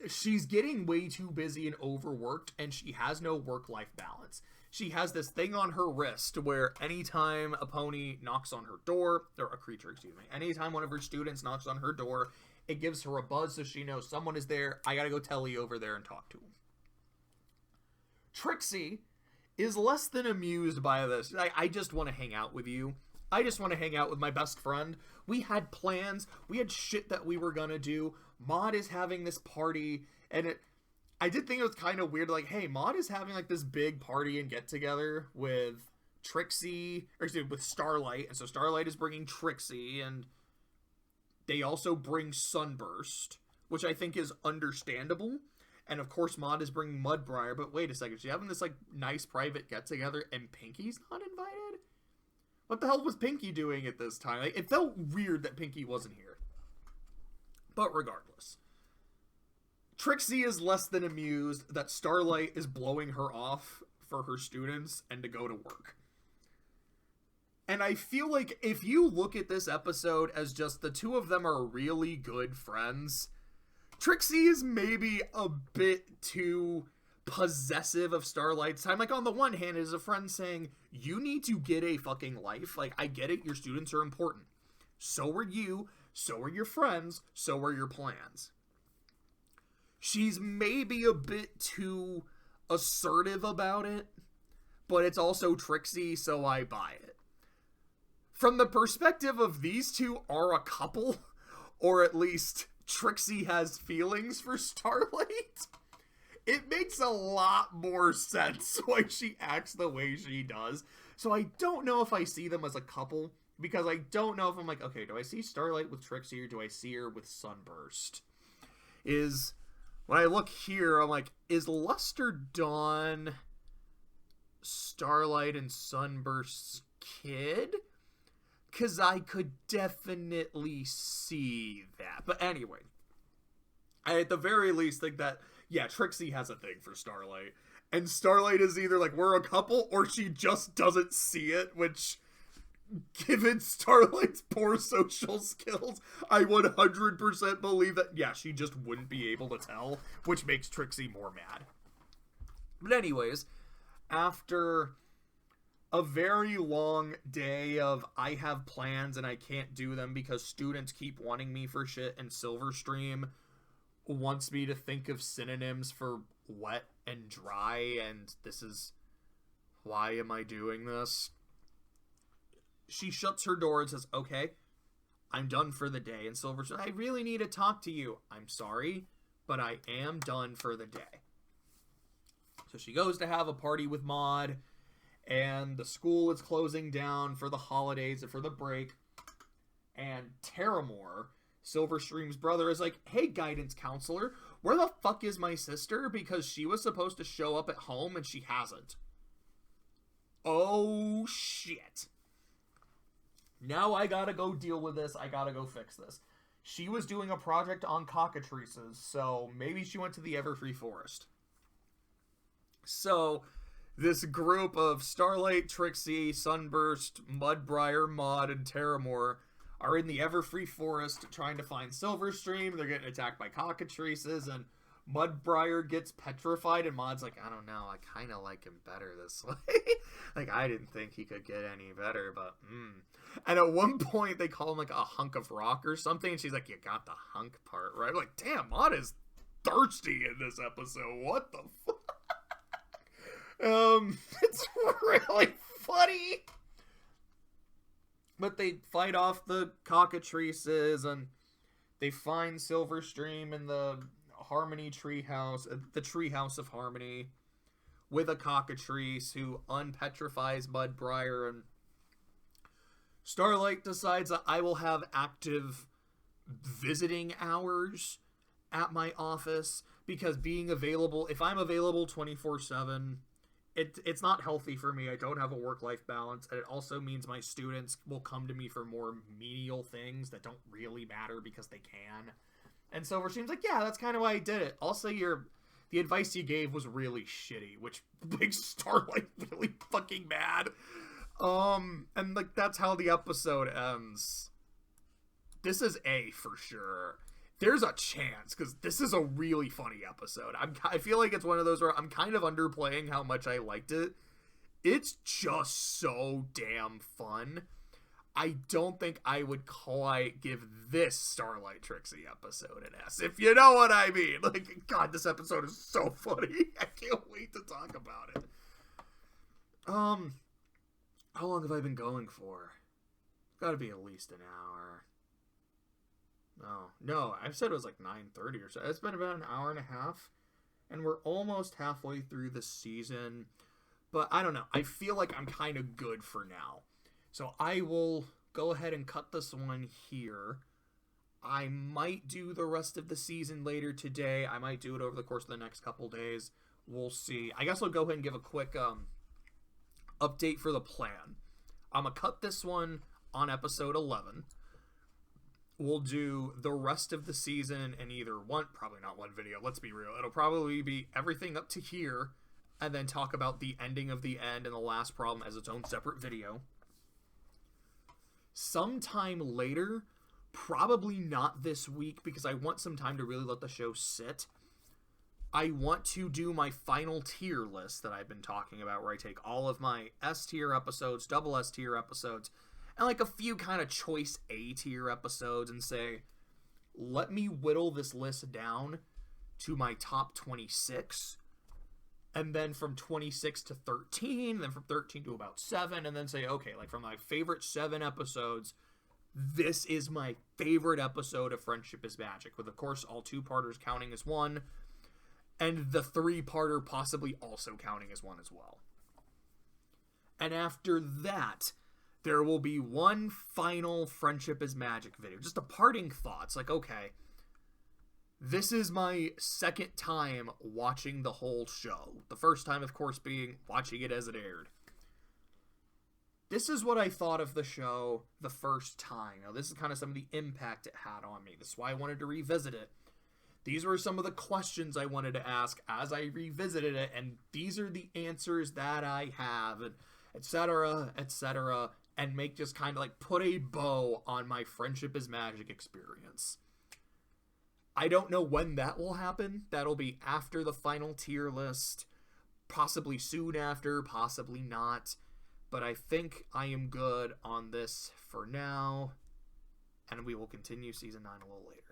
she's getting way too busy and overworked, and she has no work-life balance. She has this thing on her wrist where anytime a pony knocks on her door, or a creature, excuse me, anytime one of her students knocks on her door, it gives her a buzz so she knows someone is there. I gotta go Telly over there and talk to him. Trixie is less than amused by this. I just want to hang out with you. I just want to hang out with my best friend. We had plans. We had shit that we were gonna do. Maud is having this party, and I did think it was kind of weird, like, hey, Maud is having, like, this big party and get-together with Trixie, or excuse me, with Starlight, and so Starlight is bringing Trixie, and they also bring Sunburst, which I think is understandable, and of course Maud is bringing Mudbriar, but wait a second, she's having this, like, nice private get-together, and Pinky's not invited? What the hell was Pinky doing at this time? Like, it felt weird that Pinky wasn't here. But regardless, Trixie is less than amused that Starlight is blowing her off for her students and to go to work. And I feel like if you look at this episode as just the two of them are really good friends, Trixie is maybe a bit too possessive of Starlight's time. Like, on the one hand, it is a friend saying, you need to get a fucking life. Like, I get it, your students are important. So are you. So are your friends, so are your plans. She's maybe a bit too assertive about it, but it's also Trixie, so I buy it. From the perspective of these two are a couple, or at least Trixie has feelings for Starlight, it makes a lot more sense why she acts the way she does. So I don't know if I see them as a couple, because I don't know if I'm like, okay, do I see Starlight with Trixie or do I see her with Sunburst? When I look here, I'm like, is Luster Dawn Starlight and Sunburst's kid? Because I could definitely see that. But anyway, I at the very least think that, yeah, Trixie has a thing for Starlight. And Starlight is either like, we're a couple, or she just doesn't see it, which... Given Starlight's poor social skills, I 100% believe that, yeah, she just wouldn't be able to tell, which makes Trixie more mad. But anyways, after a very long day of I have plans and I can't do them because students keep wanting me for shit, and Silverstream wants me to think of synonyms for wet and dry, and this is, why am I doing this? She shuts her door and says, okay, I'm done for the day. And Silver says, I really need to talk to you. I'm sorry, but I am done for the day. So she goes to have a party with Maud, and the school is closing down for the holidays and for the break. And Terramore, Silverstream's brother, is like, hey, guidance counselor, where the fuck is my sister? Because she was supposed to show up at home and she hasn't. Oh, shit. Now I gotta go deal with this. I gotta go fix this. She was doing a project on cockatrices, so maybe she went to the Everfree Forest. So, this group of Starlight, Trixie, Sunburst, Mudbriar, Maud, and Terramore are in the Everfree Forest trying to find Silverstream. They're getting attacked by cockatrices, and Mudbriar gets petrified, and Maud's like, I don't know, I kind of like him better this way. Like, I didn't think he could get any better, but, And at one point, they call him, like, a hunk of rock or something, and she's like, you got the hunk part, right? I'm like, damn, Maud is thirsty in this episode. What the fuck? It's really funny. But they fight off the cockatrices, and they find Silverstream in the Harmony Treehouse, the Treehouse of Harmony, with a cockatrice who unpetrifies Mudbriar, and Starlight decides that I will have active visiting hours at my office, because being available, if I'm available 24/7, it's not healthy for me. I don't have a work-life balance, and it also means my students will come to me for more menial things that don't really matter because they can. And so it seems like, yeah, that's kind of why I did it. Also, the advice you gave was really shitty, which makes Starlight really fucking mad. And like, that's how the episode ends. This is A for sure. There's a chance, because this is a really funny episode. I feel like it's one of those where I'm kind of underplaying how much I liked it. It's just so damn fun. I don't think I would quite give this Starlight Trixie episode an S, if you know what I mean. Like, God, this episode is so funny. I can't wait to talk about it. How long have I been going for? Gotta be at least an hour. No, I said it was like 9:30 or so. It's been about an hour and a half, and we're almost halfway through the season. But I don't know. I feel like I'm kind of good for now. So I will go ahead and cut this one here. I might do the rest of the season later today. I might do it over the course of the next couple days. We'll see. I guess I'll go ahead and give a quick update for the plan. I'm going to cut this one on episode 11. We'll do the rest of the season in either one, probably not one video, let's be real. It'll probably be everything up to here, and then talk about the ending of the end and the last problem as its own separate video. Sometime later, probably not this week, because I want some time to really let the show sit. I want to do my final tier list that I've been talking about, where I take all of my S tier episodes, double S tier episodes, and like a few kind of choice A tier episodes, and say, let me whittle this list down to my top 26, and then from 26 to 13, then from 13 to about 7, and then say, okay, like from my favorite 7 episodes, this is my favorite episode of Friendship is Magic, with of course all 2-parters counting as one, and the 3-parter possibly also counting as one as well. And after that, there will be one final Friendship is Magic video. Just a parting thoughts. Like, okay, this is my second time watching the whole show. The first time, of course, being watching it as it aired. This is what I thought of the show the first time. Now, this is kind of some of the impact it had on me. This is why I wanted to revisit it. These were some of the questions I wanted to ask as I revisited it, and these are the answers that I have, and etc., etc., and make just kind of like put a bow on my Friendship is Magic experience. I don't know when that will happen. That'll be after the final tier list, possibly soon after, possibly not, but I think I am good on this for now, and we will continue Season 9 a little later.